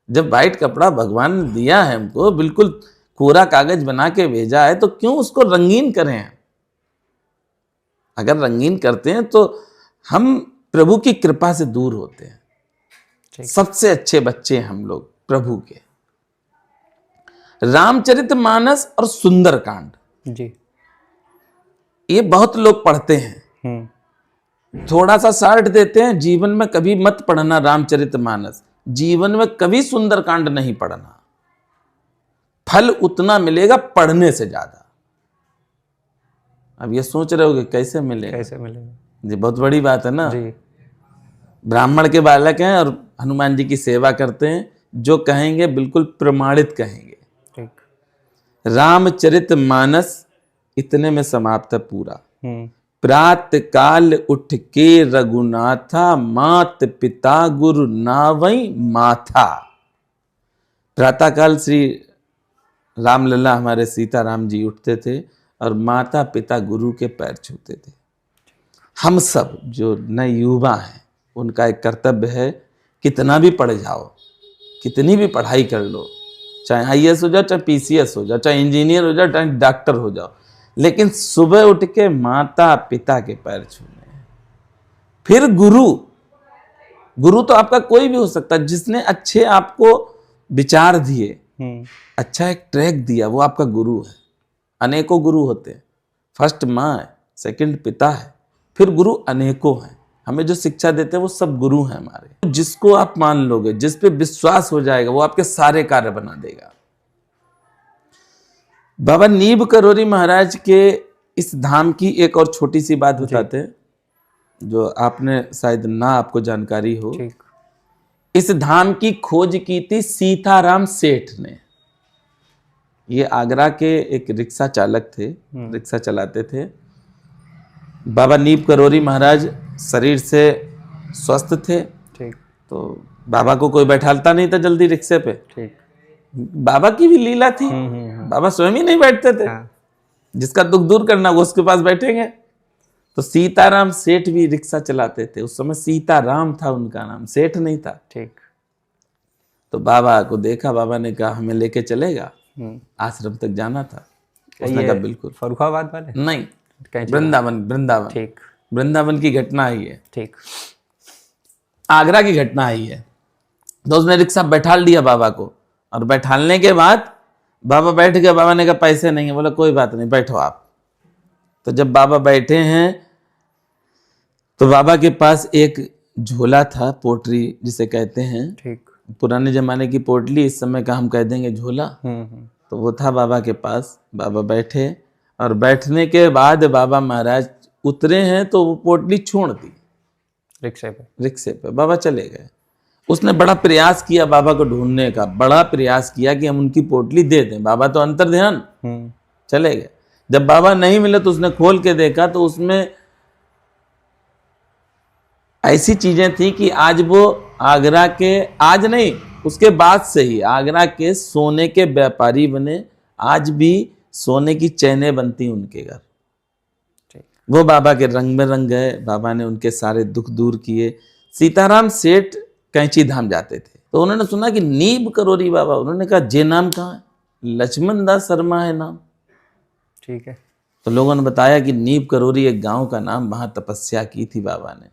जब वाइट कपड़ा भगवान ने दिया है हमको, बिल्कुल कोरा कागज बना के भेजा है, तो क्यों उसको रंगीन करें? अगर रंगीन करते हैं तो हम प्रभु की कृपा से दूर होते हैं। सबसे अच्छे बच्चे हम लोग प्रभु के। रामचरितमानस और सुंदरकांड जी, ये बहुत लोग पढ़ते हैं, थोड़ा सा शार्ट देते हैं। जीवन में कभी मत पढ़ना रामचरितमानस, जीवन में कभी सुंदरकांड नहीं पढ़ना। फल उतना मिलेगा पढ़ने से ज्यादा। अब ये सोच रहे होगे कैसे मिलेगा? जी, बहुत बड़ी बात है ना जी। ब्राह्मण के बालक हैं और हनुमान जी की सेवा करते हैं, जो कहेंगे बिल्कुल प्रमाणित कहेंगे। रामचरितमानस इतने में समाप्त है पूरा। प्रात काल उठ के रघुनाथा, मात पिता गुरु नावई माथा। प्रातः काल श्री रामलला हमारे सीताराम जी उठते थे और माता पिता गुरु के पैर छूते थे। हम सब जो नए युवा हैं उनका एक कर्तव्य है, कितना भी पढ़ जाओ, कितनी भी पढ़ाई कर लो, चाहे आईएएस हो जाओ, चाहे पीसीएस हो जाओ, चाहे इंजीनियर हो जाओ, चाहे डॉक्टर हो जाओ, लेकिन सुबह उठ के माता पिता के पैर छूने। फिर गुरु तो आपका कोई भी हो सकता है, जिसने अच्छे आपको विचार दिए, अच्छा एक ट्रैक दिया, वो आपका गुरु है। अनेकों गुरु होते हैं, फर्स्ट माँ है, सेकंड पिता है, फिर गुरु अनेकों हैं। हमें जो शिक्षा देते हैं वो सब गुरु हैं हमारे। जिसको आप मान लोगे, जिस पे विश्वास हो जाएगा, वो आपके सारे कार्य बना देगा। बाबा नीब करोरी महाराज के इस धाम की एक और छोटी सी बात बताते हैं, जो आपने शायद ना आपको जानकारी हो। ठीक। इस धाम की खोज की थी सीताराम सेठ ने। ये आगरा के एक रिक्शा चालक थे, रिक्शा चलाते थे। बाबा नीप करोरी महाराज शरीर से स्वस्थ थे, ठीक। तो बाबा को कोई बैठालता नहीं था जल्दी रिक्शे पे। ठीक। बाबा की भी लीला थी, बाबा स्वयं ही नहीं बैठते थे। हाँ। जिसका दुख दूर करना वो उसके पास बैठेंगे। तो सीताराम सेठ भी रिक्शा चलाते थे। उस समय सीताराम था उनका नाम, सेठ नहीं था। ठीक। तो बाबा को देखा, बाबा ने कहा हमें लेके चलेगा, आश्रम तक जाना था। उसने कहा बिल्कुल। फर्रुखाबाद वाले? नहीं, कैंची वृंदावन, वृंदावन। ठीक। वृंदावन की घटना आई है, ठीक। आगरा की घटना आई है। तो उसने रिक्शा बैठाल दिया बाबा को, और बैठालने के बाद बाबा बैठ गए। बाबा ने कहा पैसे नहीं है। बोला कोई बात नहीं, बैठो आप। तो जब बाबा बैठे हैं तो बाबा के पास एक झोला था, पोटरी जिसे कहते हैं। ठीक। पुराने जमाने की पोटली, इस समय का हम कह देंगे झोला। तो वो था बाबा के पास। बाबा बैठे, और बैठने के बाद बाबा महाराज उतरे हैं तो वो पोटली छोड़ दी रिक्शे पे। बाबा चले गए। उसने बड़ा प्रयास किया बाबा को ढूंढने का, बड़ा प्रयास किया कि हम उनकी पोटली दे दें। बाबा तो अंतर ध्यान चले गए। जब बाबा नहीं मिले तो उसने खोल के देखा तो उसमें ऐसी चीजें थी कि आज वो आगरा के, आज नहीं उसके बाद से ही आगरा के सोने के व्यापारी बने। आज भी सोने की चैनें बनती उनके घर। वो बाबा के रंग में रंग गए। बाबा ने उनके सारे दुख दूर किए। सीताराम सेठ कैंची धाम जाते थे, तो उन्होंने सुना कि नीब करोरी बाबा। उन्होंने कहा जे नाम कहाँ है? लक्ष्मण दास शर्मा है नाम। ठीक है। तो लोगों ने बताया कि नीब करोरी एक गांव का नाम, वहां तपस्या की थी बाबा ने।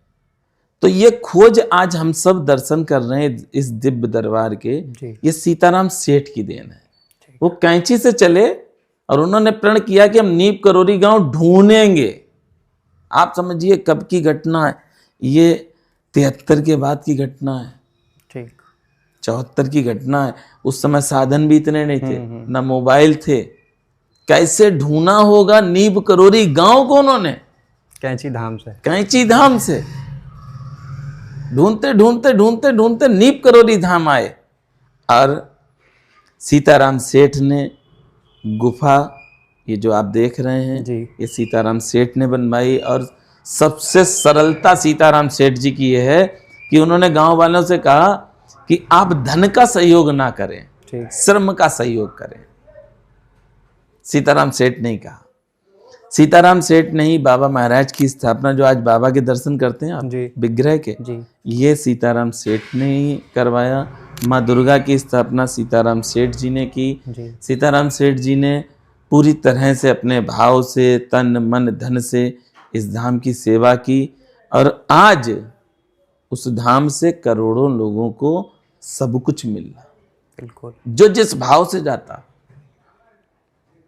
तो ये खोज आज हम सब दर्शन कर रहे हैं इस दिव्य दरबार के, ये सीताराम सेठ की देन है। वो कैंची से चले और उन्होंने प्रण किया कि हम नीब करोरी गांव ढूंढेंगे। आप समझिए कब की घटना है ये, 73 के बाद की घटना है। ठीक। 74 की घटना है। उस समय साधन भी इतने नहीं थे, ना मोबाइल थे। कैसे ढूंढना होगा नीब करोरी गांव को? उन्होंने कैंची धाम से ढूंढते ढूंढते ढूंढते ढूंढते नीब करोरी धाम आए। और सीताराम सेठ ने गुफा, ये जो आप देख रहे हैं जी, ये सीताराम सेठ ने बनवाई। और सबसे सरलता सीताराम सेठ जी की ये है कि उन्होंने गांव वालों से कहा कि आप धन का सहयोग ना करें, श्रम का सहयोग करें। सीताराम सेठ ने कहा। सीताराम सेठ ने ही बाबा महाराज की स्थापना, जो आज बाबा के दर्शन करते हैं आप विग्रह के, ये सीताराम सेठ ने ही करवाया। माँ दुर्गा की स्थापना सीताराम सेठ जी ने की। सीताराम सेठ जी ने पूरी तरह से अपने भाव से, तन मन धन से इस धाम की सेवा की। और आज उस धाम से करोड़ों लोगों को सब कुछ मिल रहा। बिल्कुल। जो जिस भाव से जाता,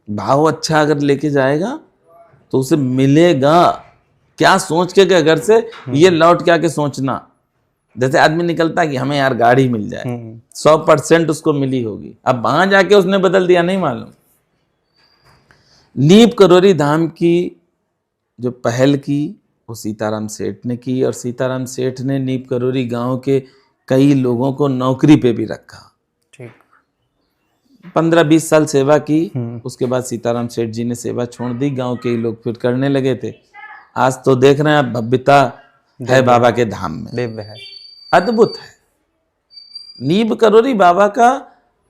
भाव अच्छा अगर लेके जाएगा तो उसे मिलेगा। क्या सोच के कि घर से ये लौट के आके सोचना, जैसे आदमी निकलता है कि हमें यार गाड़ी मिल जाए, 100% उसको मिली होगी। अब वहां जाके उसने बदल दिया, नहीं मालूम। नीब करोरी धाम की जो पहल की वो सीताराम सेठ ने की। और सीताराम सेठ ने नीब करोरी गांव के कई लोगों को नौकरी पे भी रखा। 15-20 साल सेवा की। उसके बाद सीताराम सेठ जी ने सेवा छोड़ दी। गांव के लोग फिर करने लगे थे। आज तो देख रहे हैं आप, भव्यता है बाबा के धाम में, दिव्य है, अद्भुत है। नीब करोरी बाबा का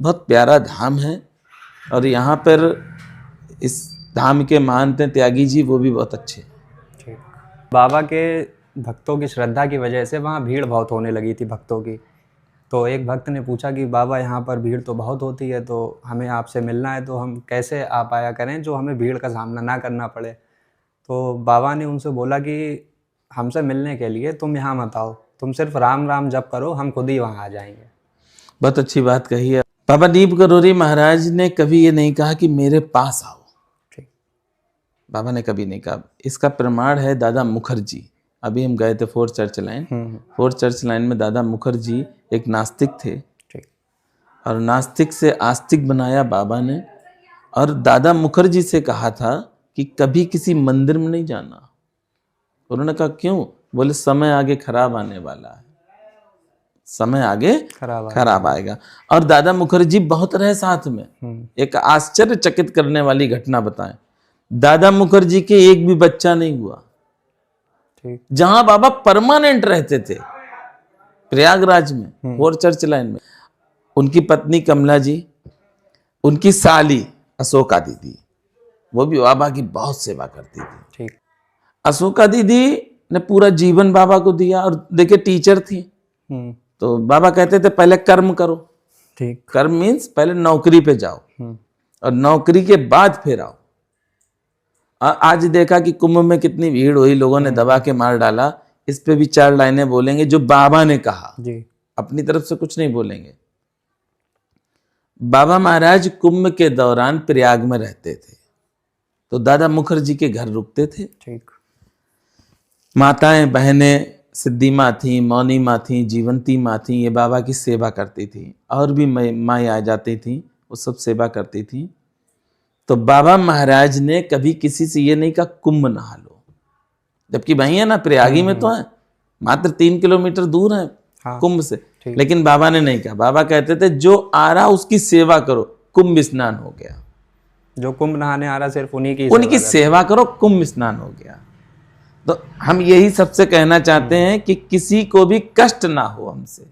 बहुत प्यारा धाम है। और यहाँ पर इस धाम के महंत हैं त्यागी जी, वो भी बहुत अच्छे। बाबा के भक्तों की श्रद्धा की वजह से वहाँ भीड़ बहुत होने लगी थी भक्तों की। तो एक भक्त ने पूछा कि बाबा यहाँ पर भीड़ तो बहुत होती है, तो हमें आपसे मिलना है, तो हम कैसे आ पाया करें जो हमें भीड़ का सामना ना करना पड़े। तो बाबा ने उनसे बोला कि हमसे मिलने के लिए तुम यहाँ मत आओ, तुम सिर्फ राम राम जप करो, हम खुद ही वहाँ आ जाएंगे। बहुत अच्छी बात कही है। बाबा नीब करोरी महाराज ने कभी ये नहीं कहा कि मेरे पास आओ। बाबा ने कभी नहीं कहा। इसका प्रमाण है दादा मुखर्जी। अभी हम गए थे 4 चर्च लाइन। 4 चर्च लाइन में दादा मुखर्जी एक नास्तिक थे, और नास्तिक से आस्तिक बनाया बाबा ने। और दादा मुखर्जी से कहा था कि कभी किसी मंदिर में नहीं जाना। उन्होंने कहा क्यों? बोले समय आगे खराब आने वाला है, समय आगे खराब आएगा। और दादा मुखर्जी बहुत रहे साथ में। एक आश्चर्यचकित करने वाली घटना बताएं, दादा मुखर्जी के एक भी बच्चा नहीं हुआ। ठीक। जहां बाबा परमानेंट रहते थे प्रयागराज में, और चर्च लाइन में, उनकी पत्नी कमला जी, उनकी साली अशोका दीदी, वो भी बाबा की बहुत सेवा करती थी। ठीक। अशोका दीदी ने पूरा जीवन बाबा को दिया। और देखिए टीचर थी, तो बाबा कहते थे पहले कर्म करो। ठीक। कर्म मीन्स पहले नौकरी पे जाओ और नौकरी के बाद फिर आओ। आज देखा कि कुंभ में कितनी भीड़ हुई, लोगों ने दबा के मार डाला। इस पे भी 4 लाइनें बोलेंगे जो बाबा ने कहा जी। अपनी तरफ से कुछ नहीं बोलेंगे। बाबा महाराज कुंभ के दौरान प्रयाग में रहते थे, तो दादा मुखर्जी के घर रुकते थे। ठीक। माताएं बहनें, सिद्धि माँ थी, मौनी माँ थी, जीवंती माँ थी, ये बाबा की सेवा करती थी। और भी माँ आ जाती थी, वो सब सेवा करती थी। तो बाबा महाराज ने कभी किसी से ये नहीं कहा कुंभ नहा लो, जबकि वही है ना, प्रयागी में तो है, मात्र 3 किलोमीटर दूर है कुंभ से। लेकिन बाबा ने नहीं कहा। बाबा कहते थे जो आ रहा उसकी सेवा करो, कुंभ स्नान हो गया। जो कुंभ नहाने आ रहा सिर्फ उनकी सेवा करो, कुंभ स्नान हो गया। तो हम यही सबसे कहना चाहते हैं कि किसी को भी कष्ट ना हो हमसे,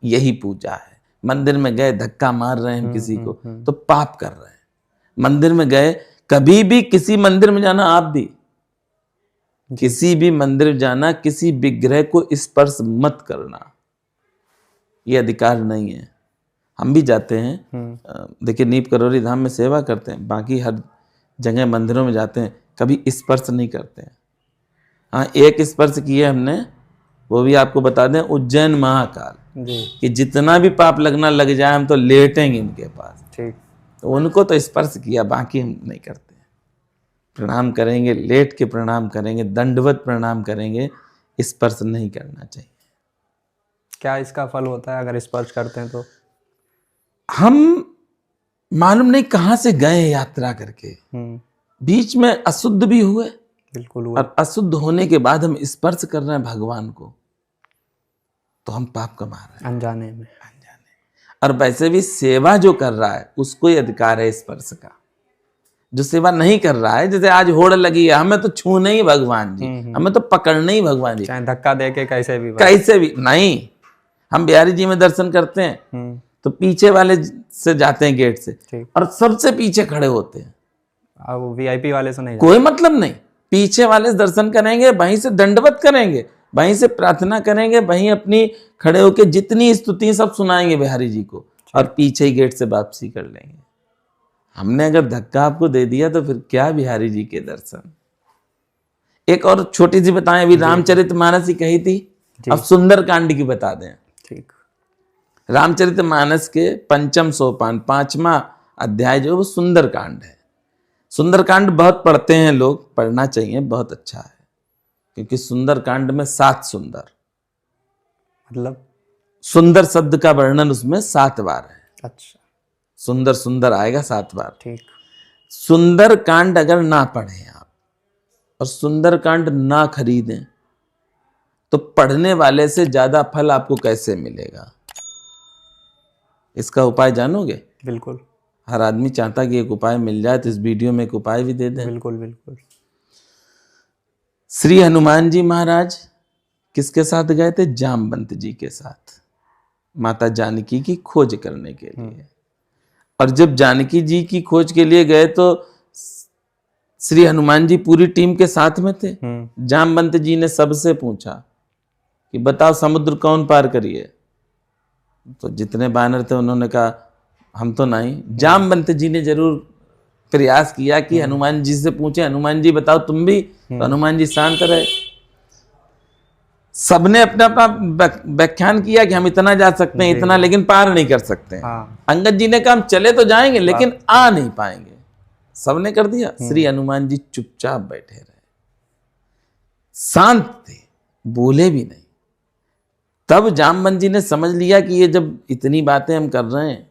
यही पूजा है। मंदिर में गए धक्का मार रहे हैं किसी को, तो पाप कर रहे हैं। मंदिर में गए, कभी भी किसी मंदिर में जाना, आप भी किसी भी मंदिर जाना, किसी विग्रह को स्पर्श मत करना, ये अधिकार नहीं है। हम भी जाते हैं, देखिए नीप करोरी धाम में सेवा करते हैं, बाकी हर जगह मंदिरों में जाते हैं, कभी स्पर्श नहीं करते हैं। हाँ, एक स्पर्श किए हमने, वो भी आपको बता दें, उज्जैन महाकाल जी। कि जितना भी पाप लगना लग जाए हम तो लेटेंगे उनके पास। ठीक। तो उनको तो स्पर्श किया, बाकी हम नहीं करते। प्रणाम करेंगे, लेट के प्रणाम करेंगे, दंडवत प्रणाम करेंगे, स्पर्श नहीं करना चाहिए। क्या इसका फल होता है अगर स्पर्श करते हैं तो? हम मालूम नहीं कहां से गए यात्रा करके, बीच में अशुद्ध भी हुए। बिल्कुल हुआ। और अशुद्ध होने के बाद हम स्पर्श कर रहे हैं भगवान को, तो हम पाप कमा रहे हैं अनजाने में। और वैसे भी सेवा जो कर रहा है उसको ही अधिकार है स्पर्श का। जो सेवा नहीं कर रहा है, जैसे आज होड़ लगी है, हमें तो छूने ही भगवान जी, हमें तो पकड़ने ही भगवान जी, चाहे धक्का दे के कैसे भी नहीं। हम बिहारी जी में दर्शन करते हैं तो पीछे वाले से जाते हैं गेट से, और सबसे पीछे खड़े होते हैं। अब VIP वाले से नहीं, कोई मतलब नहीं, पीछे वाले से दर्शन करेंगे, वहीं से दंडवत करेंगे, वहीं से प्रार्थना करेंगे, वहीं अपनी खड़े होके जितनी स्तुति सब सुनाएंगे बिहारी जी को, और पीछे ही गेट से वापसी कर लेंगे। हमने अगर धक्का आपको दे दिया तो फिर क्या बिहारी जी के दर्शन। एक और छोटी सी बताएं, अभी रामचरितमानस ही कही थी, अब सुंदरकांड की बता दें। ठीक। रामचरितमानस के 5वां सोपान, 5वां अध्याय जो वो सुंदरकांड है। सुंदरकांड बहुत पढ़ते हैं लोग, पढ़ना चाहिए, बहुत अच्छा है, क्योंकि सुंदरकांड में 7 सुंदर, मतलब सुंदर शब्द का वर्णन उसमें 7 बार है। अच्छा। सुंदर सुंदर आएगा 7 बार। ठीक। सुंदरकांड अगर ना पढ़ें आप और सुंदरकांड ना खरीदें तो पढ़ने वाले से ज्यादा फल आपको कैसे मिलेगा? इसका उपाय जानोगे? बिल्कुल। हर आदमी चाहता कि एक उपाय मिल जाए, तो इस वीडियो में एक उपाय भी दे दें। बिल्कुल बिल्कुल। श्री हनुमान जी महाराज किसके साथ गए थे? जामवंत जी के साथ, माता जानकी की खोज करने के लिए। और जब जानकी जी की खोज के लिए गए तो श्री हनुमान जी पूरी टीम के साथ में थे। जामवंत जी ने सबसे पूछा कि बताओ समुद्र कौन पार करिए, तो जितने बानर थे उन्होंने कहा हम तो नहीं। जामवंत जी ने जरूर प्रयास किया कि हनुमान जी से पूछे, हनुमान जी बताओ तुम भी, तो हनुमान जी शांत रहे। सबने अपना अपना व्याख्यान किया कि हम इतना जा सकते हैं, इतना, लेकिन पार नहीं कर सकते। अंगद जी ने कहा हम चले तो जाएंगे लेकिन आ नहीं पाएंगे। सबने कर दिया। श्री हनुमान जी चुपचाप बैठे रहे, शांत थे, बोले भी नहीं। तब जामवंत जी ने समझ लिया कि ये जब इतनी बातें हम कर रहे हैं,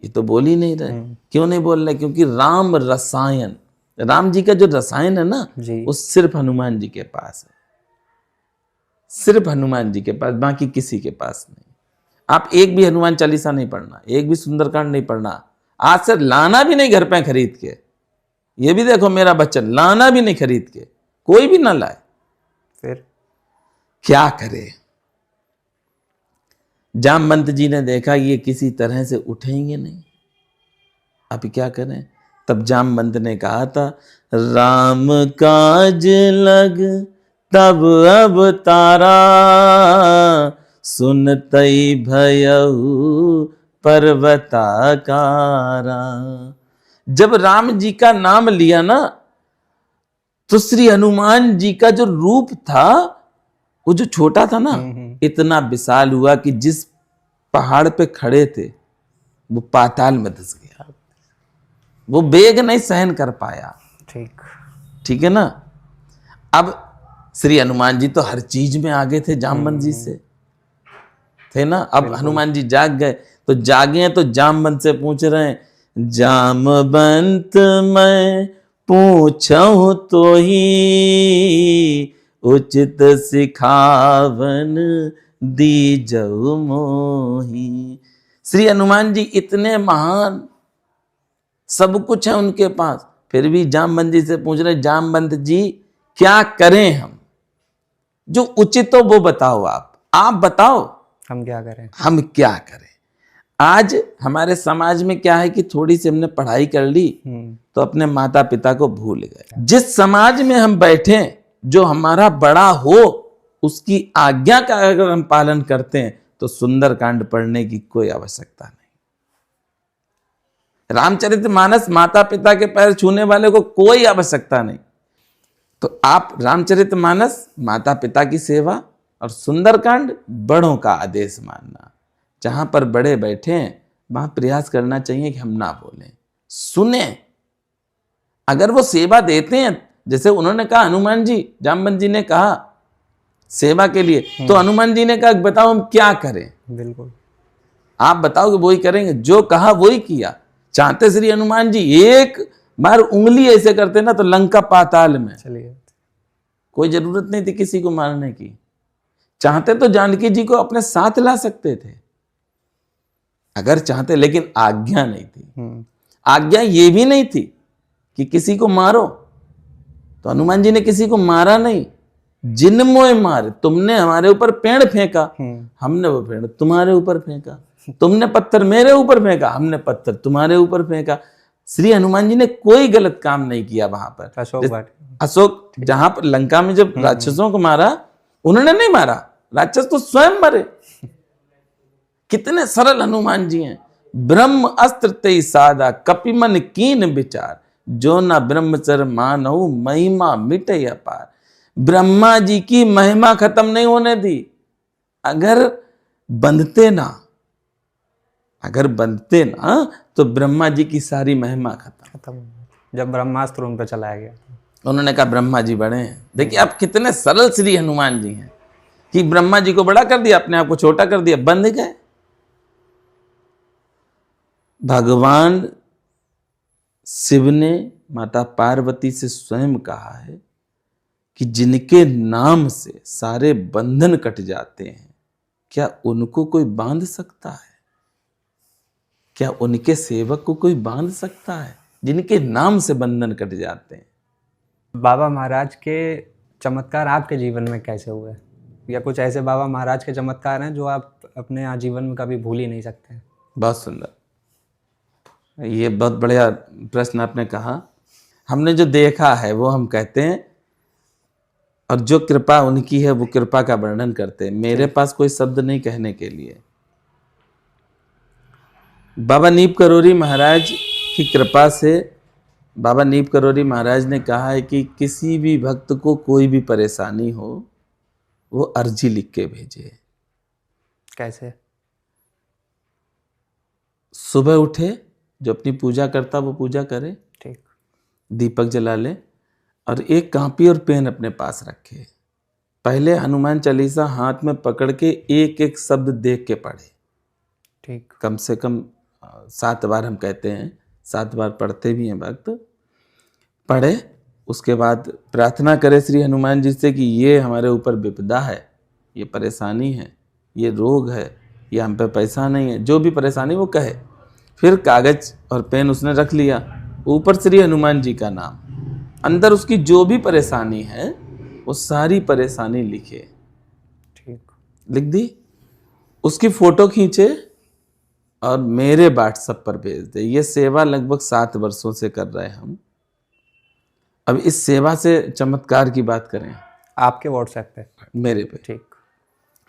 ये तो बोल ही नहीं रहे। क्यों नहीं बोल रहे? क्योंकि राम रसायन, राम जी का जो रसायन है ना, जी। वो सिर्फ हनुमान जी के पास है, सिर्फ हनुमान जी के पास, बाकी किसी के पास नहीं। आप एक भी हनुमान चालीसा नहीं पढ़ना, एक भी सुंदरकांड नहीं पढ़ना, आज से लाना भी नहीं घर पे खरीद के। ये भी देखो मेरा बच्चन, लाना भी नहीं खरीद के, कोई भी ना लाए। फिर क्या करे? जामवंत जी ने देखा ये किसी तरह से उठेंगे नहीं, अब क्या करें? तब जामवंत ने कहा था, राम काज लग तब अब तारा, सुनतई भयऊ पर्वताकारा। जब राम जी का नाम लिया ना, तो श्री हनुमान जी का जो रूप था, वो जो छोटा था ना, इतना विशाल हुआ कि जिस पहाड़ पे खड़े थे वो पाताल में धंस गया, वो वेग नहीं सहन कर पाया। ठीक है ना। अब श्री हनुमान जी तो हर चीज में आगे थे जामवंत जी से, थे ना। अब हनुमान जी जाग गए, तो जागे हैं तो जामवंत से पूछ रहे हैं, जामवंत मैं पूछूं तो ही, उचित सिखावन दीजऊ मोही। श्री हनुमान जी इतने महान, सब कुछ है उनके पास, फिर भी जामवंत जी से पूछ रहे, जामवंत जी क्या करें हम? जो उचित हो वो बताओ, आप बताओ हम क्या करें। हम क्या करें। आज हमारे समाज में क्या है कि थोड़ी सी हमने पढ़ाई कर ली तो अपने माता पिता को भूल गए। जिस समाज में हम बैठे, जो हमारा बड़ा हो, उसकी आज्ञा का अगर हम पालन करते हैं तो सुंदरकांड पढ़ने की कोई आवश्यकता नहीं। रामचरितमानस माता पिता के पैर छूने वाले को कोई आवश्यकता नहीं। तो आप रामचरितमानस माता पिता की सेवा और सुंदरकांड बड़ों का आदेश मानना। जहां पर बड़े बैठे हैं वहां प्रयास करना चाहिए कि हम ना बोलें, सुने। अगर वो सेवा देते हैं, जैसे उन्होंने कहा हनुमान जी, जामवंत जी ने कहा सेवा के लिए, तो हनुमान जी ने कहा बताओ हम क्या करें। बिल्कुल, आप बताओगे वही करेंगे, जो कहा वही किया। चाहते श्री हनुमान जी एक बार उंगली ऐसे करते ना तो लंका पाताल में, चलिए, कोई जरूरत नहीं थी किसी को मारने की। चाहते तो जानकी जी को अपने साथ ला सकते थे अगर चाहते, लेकिन आज्ञा नहीं थी। आज्ञा ये भी नहीं थी कि किसी को मारो, तो हनुमान जी ने किसी को मारा नहीं। जिन मोए मार, तुमने हमारे ऊपर पेड़ फेंका, हमने वो पेड़ तुम्हारे ऊपर फेंका। तुमने पत्थर मेरे ऊपर फेंका, हमने पत्थर तुम्हारे ऊपर फेंका। श्री हनुमान जी ने कोई गलत काम नहीं किया। वहां पर अशोक जहां पर लंका में जब राक्षसों को मारा, उन्होंने नहीं मारा, राक्षस तो स्वयं मरे। कितने सरल हनुमान जी हैं। ब्रह्म अस्त्र ते सादा, कपिमन कीन विचार, जो ना ब्रह्मचर्य मानऊ, महिमा मिटे अपार। ब्रह्मा जी की महिमा खत्म नहीं होने दी। अगर बंधते ना तो ब्रह्मा जी की सारी महिमा खत्म। जब ब्रह्मास्त्र उन पर चलाया गया, उन्होंने कहा ब्रह्मा जी बड़े हैं। देखिए आप कितने सरल श्री हनुमान जी हैं कि ब्रह्मा जी को बड़ा कर दिया, अपने आप को छोटा कर दिया, बंध गए। भगवान शिव ने माता पार्वती से स्वयं कहा है कि जिनके नाम से सारे बंधन कट जाते हैं, क्या उनको कोई बांध सकता है? क्या उनके सेवक को कोई बांध सकता है जिनके नाम से बंधन कट जाते हैं? बाबा महाराज के चमत्कार आपके जीवन में कैसे हुए, या कुछ ऐसे बाबा महाराज के चमत्कार हैं जो आप अपने जीवन में कभी भूल ही नहीं सकते? बहुत सुंदर, ये बहुत बढ़िया प्रश्न आपने कहा। हमने जो देखा है वो हम कहते हैं, और जो कृपा उनकी है वो कृपा का वर्णन करते हैं। मेरे पास कोई शब्द नहीं कहने के लिए। बाबा नीप करोरी महाराज की कृपा से बाबा नीप करोरी महाराज ने कहा है कि किसी भी भक्त को कोई भी परेशानी हो, वो अर्जी लिख के भेजे। कैसे? सुबह उठे, जो अपनी पूजा करता वो पूजा करे, ठीक, दीपक जला ले, और एक कॉपी और पेन अपने पास रखे। पहले हनुमान चालीसा हाथ में पकड़ के एक एक शब्द देख के पढ़े। ठीक, कम से कम 7 बार हम कहते हैं, 7 बार पढ़ते भी हैं भक्त। पढ़े, उसके बाद प्रार्थना करे श्री हनुमान जी से कि ये हमारे ऊपर विपदा है, ये परेशानी है, ये रोग है, ये हम पे पैसा नहीं है, जो भी परेशानी वो कहे। फिर कागज और पेन उसने रख लिया, ऊपर श्री हनुमान जी का नाम, अंदर उसकी जो भी परेशानी है वो सारी परेशानी लिखे, ठीक। लिख दी, उसकी फोटो खींचे और मेरे व्हाट्सएप पर भेज दे। ये सेवा लगभग 7 वर्षों से कर रहे हैं हम। अब इस सेवा से चमत्कार की बात करें, आपके व्हाट्सएप पे? मेरे पे। ठीक।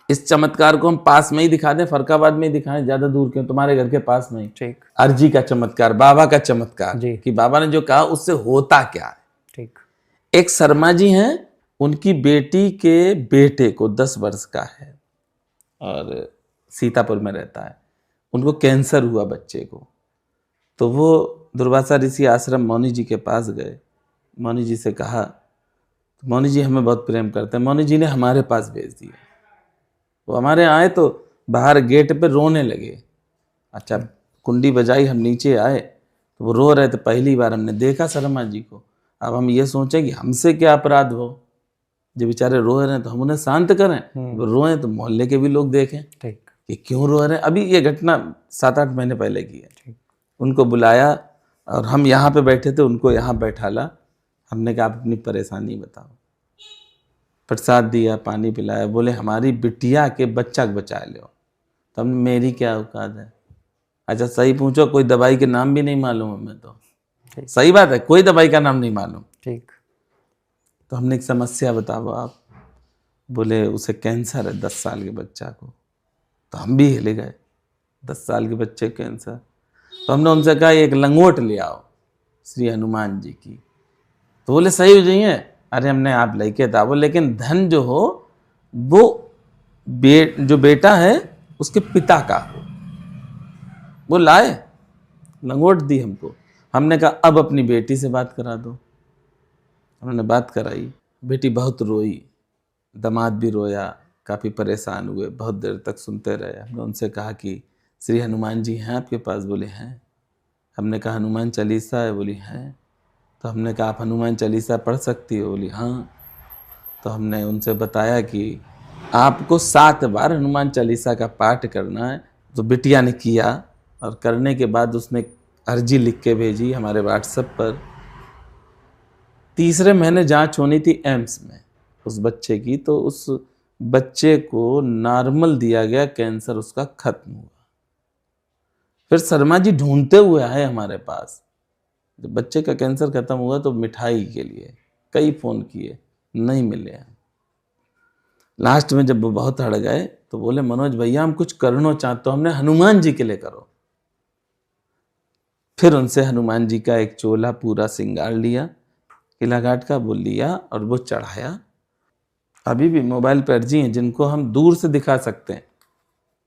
इस चमत्कार को हम पास में ही दिखा दें, फरकाबाद में ही दिखाएं, ज्यादा दूर क्यों, तुम्हारे घर के पास में ही। ठीक। अर्जी का चमत्कार, बाबा का चमत्कार जी। कि बाबा ने जो कहा उससे होता क्या है। ठीक। एक शर्मा जी हैं, उनकी बेटी के बेटे को 10 वर्ष का है और सीतापुर में रहता है, उनको कैंसर हुआ बच्चे को। तो वो दुर्वासा ऋषि आश्रम मौनी जी के पास गए, मौनी जी से कहा, तो मौनी जी हमें बहुत प्रेम करते हैं, मौनी जी ने हमारे पास भेज दिया। वो हमारे आए तो बाहर गेट पे रोने लगे। अच्छा, कुंडी बजाई, हम नीचे आए तो वो रो रहे थे, पहली बार हमने देखा शर्मा जी को। अब हम ये सोचें कि हमसे क्या अपराध हो, जो बेचारे रो रहे हैं तो हम उन्हें शांत करें, वो रोएं तो मोहल्ले के भी लोग देखें ठीक। कि क्यों रो रहे हैं। अभी ये घटना 7-8 महीने पहले की है। ठीक। उनको बुलाया और हम यहाँ पे बैठे थे, उनको यहाँ बैठाला, हमने कहा आप अपनी परेशानी बताओ, प्रसाद दिया, पानी पिलाया, बोले हमारी बिटिया के बच्चा को बचा लो। तो हमने, मेरी क्या औकात है, अच्छा सही पूछो, कोई दवाई के नाम भी नहीं मालूम हमें तो। ठीक। सही बात है, कोई दवाई का नाम नहीं मालूम। ठीक। तो हमने एक समस्या बताओ आप, बोले उसे कैंसर है 10 साल के बच्चा को। तो हम भी हिले गए, 10 साल के बच्चे कैंसर। तो हमने उनसे कहा एक लंगोट ले आओ श्री हनुमान जी की। तो बोले सही हो जाइए, अरे हमने आप लेके था वो, लेकिन धन जो हो वो जो बेटा है उसके पिता का हो। वो लाए, लंगोट दी हमको। हमने कहा अब अपनी बेटी से बात करा दो। उन्होंने बात कराई, बेटी बहुत रोई, दामाद भी रोया, काफ़ी परेशान हुए, बहुत देर तक सुनते रहे। हमने उनसे कहा कि श्री हनुमान जी हैं आपके पास? बोले हैं। हमने कहा हनुमान चालीसा है? बोली हैं। तो हमने कहा आप हनुमान चालीसा पढ़ सकती हो? बोली हाँ। तो हमने उनसे बताया कि आपको 7 बार हनुमान चालीसा का पाठ करना है। तो बिटिया ने किया और करने के बाद उसने अर्जी लिख के भेजी हमारे व्हाट्सएप पर। तीसरे महीने जांच होनी थी एम्स में उस बच्चे की, तो उस बच्चे को नॉर्मल दिया गया, कैंसर उसका खत्म हुआ। फिर शर्मा जी ढूंढते हुए आए हमारे पास। जब बच्चे का कैंसर खत्म हुआ तो मिठाई के लिए कई फ़ोन किए, नहीं मिले। लास्ट में जब वो बहुत हड़ गए तो बोले मनोज भैया हम कुछ करना चाहते हो, हमने हनुमान जी के लिए करो। फिर उनसे हनुमान जी का एक चोला पूरा श्रृंगार लिया, किला घाट का वो लिया और वो चढ़ाया। अभी भी मोबाइल पर अर्जी हैं जिनको हम दूर से दिखा सकते हैं,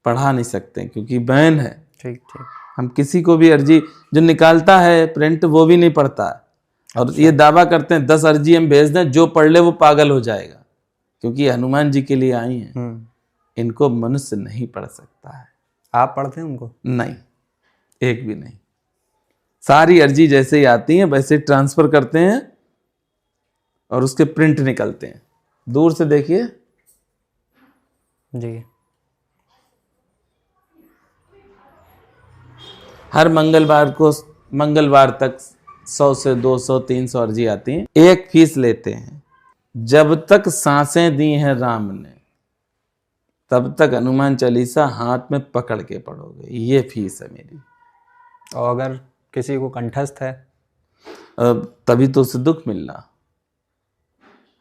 पढ़ा नहीं सकते क्योंकि बैन है। ठीक। ठीक। हम किसी को भी अर्जी जो निकालता है प्रिंट वो भी नहीं पढ़ता है। और ये दावा करते हैं 10 अर्जी हम भेज दें, जो पढ़ ले वो पागल हो जाएगा, क्योंकि ये हनुमान जी के लिए आई हैं। इनको मनुष्य नहीं पढ़ सकता है। आप पढ़ते हैं उनको? नहीं, एक भी नहीं। सारी अर्जी जैसे ही आती हैं वैसे ट्रांसफर करते हैं और उसके प्रिंट निकलते हैं। दूर से देखिए जी। हर मंगलवार तक 100 से 200 300 अर्जी आती हैं। एक फीस लेते हैं, जब तक सांसें दी हैं राम ने तब तक हनुमान चालीसा हाथ में पकड़ के पढ़ोगे, ये फीस है मेरी। और अगर किसी को कंठस्थ है तभी तो उसे दुख मिलना।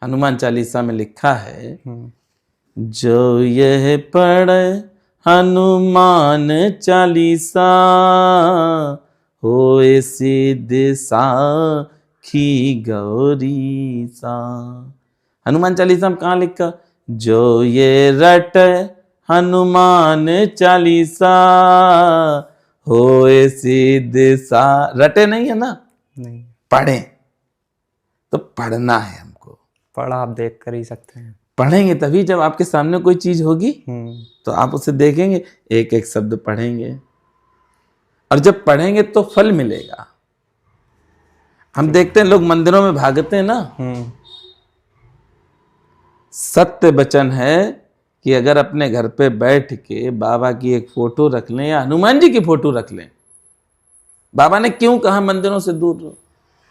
हनुमान चालीसा में लिखा है, जो यह पढ़े हनुमान चालीसा होए सिद्ध साखी गौरी सा। हनुमान चालीसा में कहाँ लिखा? जो ये रट हनुमान चालीसा होए सिद्ध सा। रटे नहीं है ना, नहीं, पढ़ें। तो पढ़ना है हमको। पढ़ा आप देख कर ही सकते हैं। पढ़ेंगे तभी, जब आपके सामने कोई चीज होगी तो आप उसे देखेंगे, एक एक शब्द पढ़ेंगे, और जब पढ़ेंगे तो फल मिलेगा। हम देखते हैं लोग मंदिरों में भागते हैं ना, सत्य वचन है कि अगर अपने घर पे बैठ के बाबा की एक फोटो रख लें या हनुमान जी की फोटो रख लें, बाबा ने क्यों कहा मंदिरों से दूर रहो,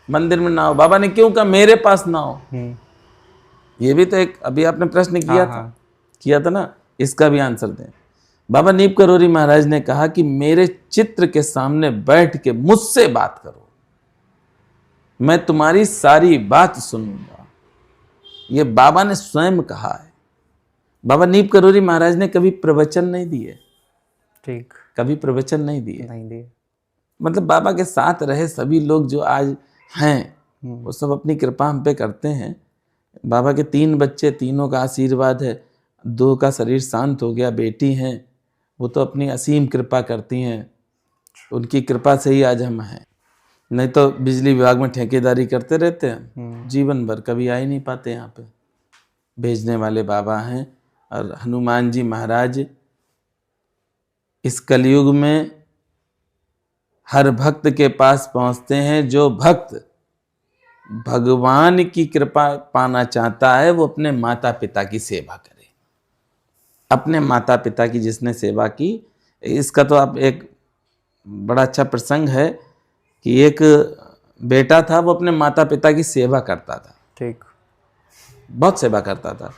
मंदिर में ना हो, बाबा ने क्यों कहा मेरे पास ना हो। ये भी तो एक अभी आपने प्रश्न किया था ना, इसका भी आंसर दें। बाबा नीप करोरी महाराज ने कहा कि मेरे चित्र के सामने बैठ के मुझसे बात करो, मैं तुम्हारी सारी बात सुनूंगा। ये बाबा ने स्वयं कहा है। बाबा नीप करोरी महाराज ने कभी प्रवचन नहीं दिए, ठीक, कभी प्रवचन नहीं दिए। नहीं दिए। मतलब बाबा के साथ रहे सभी लोग जो आज हैं, वो सब अपनी कृपा हम पे करते हैं। बाबा के 3 बच्चे, तीनों का आशीर्वाद है, 2 का शरीर शांत हो गया, बेटी हैं, वो तो अपनी असीम कृपा करती हैं, उनकी कृपा से ही आज हम हैं। नहीं तो बिजली विभाग में ठेकेदारी करते रहते हैं जीवन भर, कभी आ ही नहीं पाते यहाँ पे। भेजने वाले बाबा हैं। और हनुमान जी महाराज इस कलयुग में हर भक्त के पास पहुंचते हैं। जो भक्त भगवान की कृपा पाना चाहता है वो अपने माता पिता की सेवा करे। अपने माता पिता की जिसने सेवा की, इसका तो आप एक बड़ा अच्छा प्रसंग है कि एक बेटा था, वो अपने माता पिता की सेवा करता था, ठीक, बहुत सेवा करता था,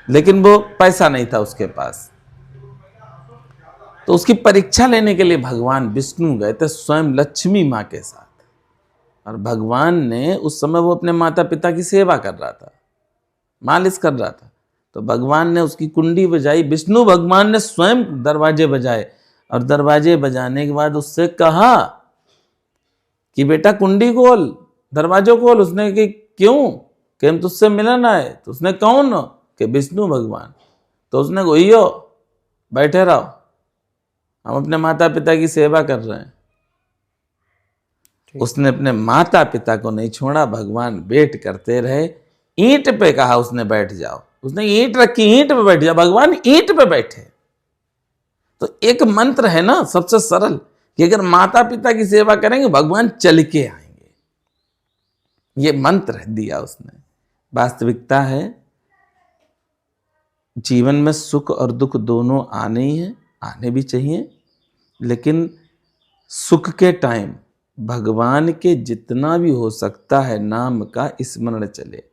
लेकिन वो पैसा नहीं था उसके पास। तो उसकी परीक्षा लेने के लिए भगवान विष्णु गए थे स्वयं लक्ष्मी माँ के साथ। और भगवान ने उस समय, वो अपने माता पिता की सेवा कर रहा था, मालिश कर रहा था, तो भगवान ने उसकी कुंडी बजाई। विष्णु भगवान ने स्वयं दरवाजे बजाए और दरवाजे बजाने के बाद उससे कहा कि बेटा कुंडी खोल, दरवाजों खोल। उसने कि क्यों? कि हम तुझसे मिलन आए। तो उसने कौन? कि विष्णु भगवान। तो उसने कहो बैठे रहो, हम अपने माता पिता की सेवा कर रहे हैं। उसने अपने माता पिता को नहीं छोड़ा, भगवान वेट करते रहे। ईंट पे कहा उसने बैठ जाओ, उसने ईंट रखी, ईंट पे बैठ जाओ, भगवान ईंट पे बैठे। तो एक मंत्र है ना सबसे सरल कि अगर माता पिता की सेवा करेंगे भगवान चल के आएंगे। ये मंत्र दिया उसने। वास्तविकता है जीवन में सुख और दुख दोनों आने ही हैं, आने भी चाहिए, लेकिन सुख के टाइम भगवान के जितना भी हो सकता है नाम का स्मरण चले।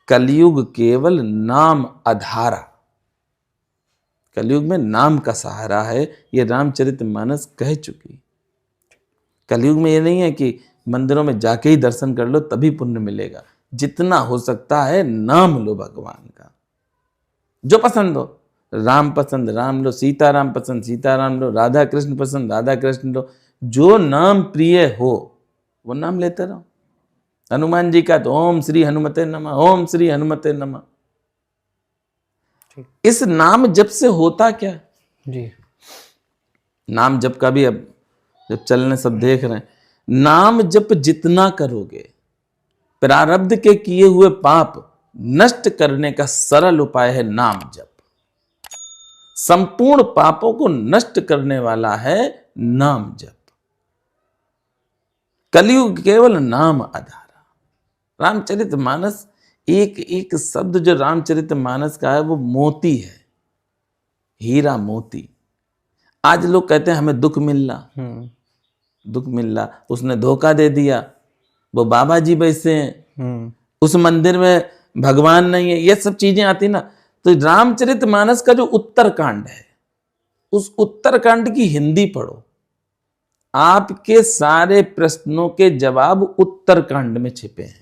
कलयुग केवल नाम आधारा, कलयुग में नाम का सहारा है, ये रामचरितमानस कह चुकी। कलयुग में ये नहीं है कि मंदिरों में जाके ही दर्शन कर लो तभी पुण्य मिलेगा। जितना हो सकता है नाम लो भगवान का, जो पसंद हो। राम पसंद राम लो, सीताराम पसंद सीताराम लो, राधा कृष्ण पसंद राधा कृष्ण लो। जो नाम प्रिय हो वो नाम लेते रहो। हनुमान जी का तो ओम श्री हनुमते नमः, ओम श्री हनुमते नमः। इस नाम जप से होता क्या जी? नाम जप का भी अब जब चलने सब देख रहे हैं, नाम जप जितना करोगे प्रारब्ध के किए हुए पाप नष्ट करने का सरल उपाय है नाम जप। संपूर्ण पापों को नष्ट करने वाला है नाम जप। कलयुग केवल नाम आधारा। रामचरितमानस, एक एक शब्द जो रामचरितमानस का है वो मोती है, हीरा मोती। आज लोग कहते हैं हमें दुख मिल रहा, दुख मिल रहा, उसने धोखा दे दिया, वो बाबा जी वैसे हैं, उस मंदिर में भगवान नहीं है, ये सब चीजें आती ना। तो रामचरितमानस का जो उत्तरकांड है, उस उत्तरकांड की हिंदी पढ़ो, आपके सारे प्रश्नों के जवाब उत्तरकांड में छिपे हैं।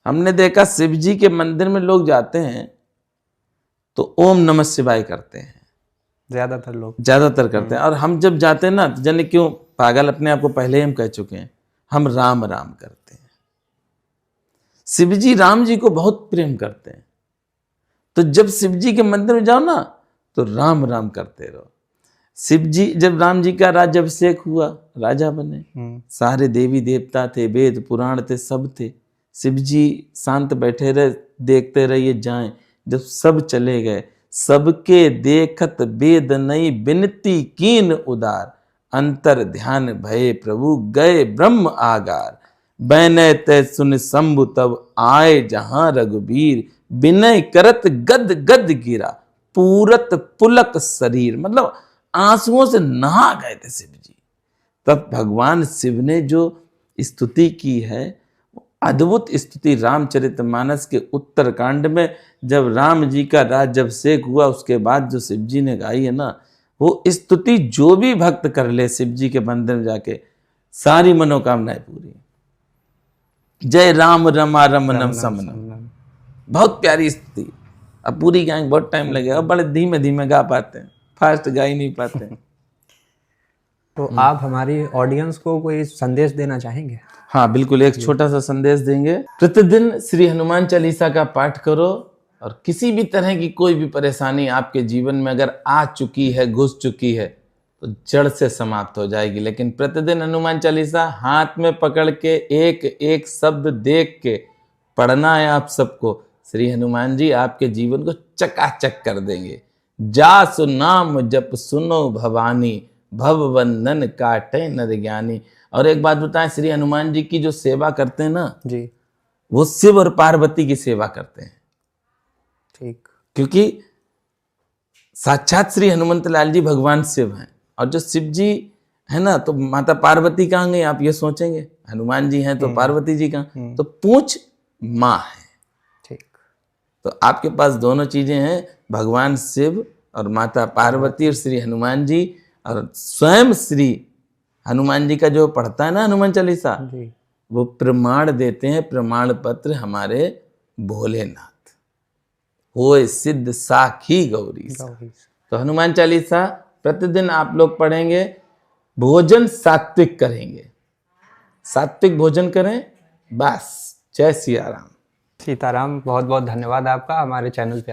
हमने देखा शिव जी के मंदिर में लोग जाते हैं तो ओम नमः शिवाय करते हैं, ज्यादातर करते हैं। और हम जब जाते हैं ना, तो जाने क्यों पागल, अपने आप को पहले ही हम कह चुके हैं, हम राम राम करते हैं। शिव जी राम जी को बहुत प्रेम करते हैं, तो जब शिव जी के मंदिर में जाओ ना तो राम राम करते रहो। शिव जी, जब राम जी का राज्याभिषेक हुआ, राजा बने, सारे देवी देवता थे, वेद पुराण थे, सब थे। शिव जी शांत बैठे रहे, देखते रहिए जाएं। जब सब चले गए, सबके देखत वेद नहीं बिनती कीन उदार, अंतर ध्यान भये प्रभु गए ब्रह्म आगार। बैनय तय सुन शंभु तब आए जहां रघुबीर। विनय करत गद गद गिरा पूरत पुलक शरीर। मतलब आंसुओं से नहा गए थे शिव जी। तब भगवान शिव ने जो स्तुति की है, अद्भुत स्तुति, रामचरितमानस के उत्तरकांड में जब राम जी का राज्याभिषेक हुआ उसके बाद जो शिव जी ने गाई है ना, वो स्तुति जो भी भक्त कर ले शिव जी के मंदिर में जाके, सारी मनोकामनाएं पूरी। जय राम रमा रमनम समनम, बहुत प्यारी स्तुति। अब पूरी गाएंगे बहुत टाइम लगेगा, बड़े धीमे धीमे गा पाते हैं, फास्ट गा ही नहीं पाते। तो आप हमारी ऑडियंस को कोई संदेश देना चाहेंगे? हाँ बिल्कुल, एक छोटा सा संदेश देंगे। प्रतिदिन श्री हनुमान चालीसा का पाठ करो और किसी भी तरह की कोई भी परेशानी आपके जीवन में अगर आ चुकी है, घुस चुकी है, तो जड़ से समाप्त हो जाएगी। लेकिन प्रतिदिन हनुमान चालीसा हाथ में पकड़ के एक एक शब्द देख के पढ़ना है आप सबको। श्री हनुमान जी आपके जीवन को चकाचक कर देंगे। जासु नाम जप सुनो भवानी, भवबंधन काटे नर ज्ञानी। और एक बात बताएं, श्री हनुमान जी की जो सेवा करते हैं ना जी, वो शिव और पार्वती की सेवा करते हैं। ठीक, क्योंकि साक्षात श्री हनुमंत लाल जी भगवान शिव हैं, और जो शिव जी है ना, तो माता पार्वती कहाँ गई? आप ये सोचेंगे हनुमान जी हैं तो पार्वती जी कहाँ? तो पूछ माँ है। ठीक, तो आपके पास दोनों चीजें हैं, भगवान शिव और माता पार्वती और श्री हनुमान जी। और स्वयं श्री हनुमान जी का जो पढ़ता है ना हनुमान चालीसा, जी, वो प्रमाण देते हैं, प्रमाण पत्र हमारे भोलेनाथ होए सिद्ध साखी गौरी। तो हनुमान चालीसा प्रतिदिन आप लोग पढ़ेंगे। भोजन सात्विक करेंगे, सात्विक भोजन करें बस। जय सिया राम। सीताराम, बहुत बहुत धन्यवाद आपका हमारे चैनल पे आने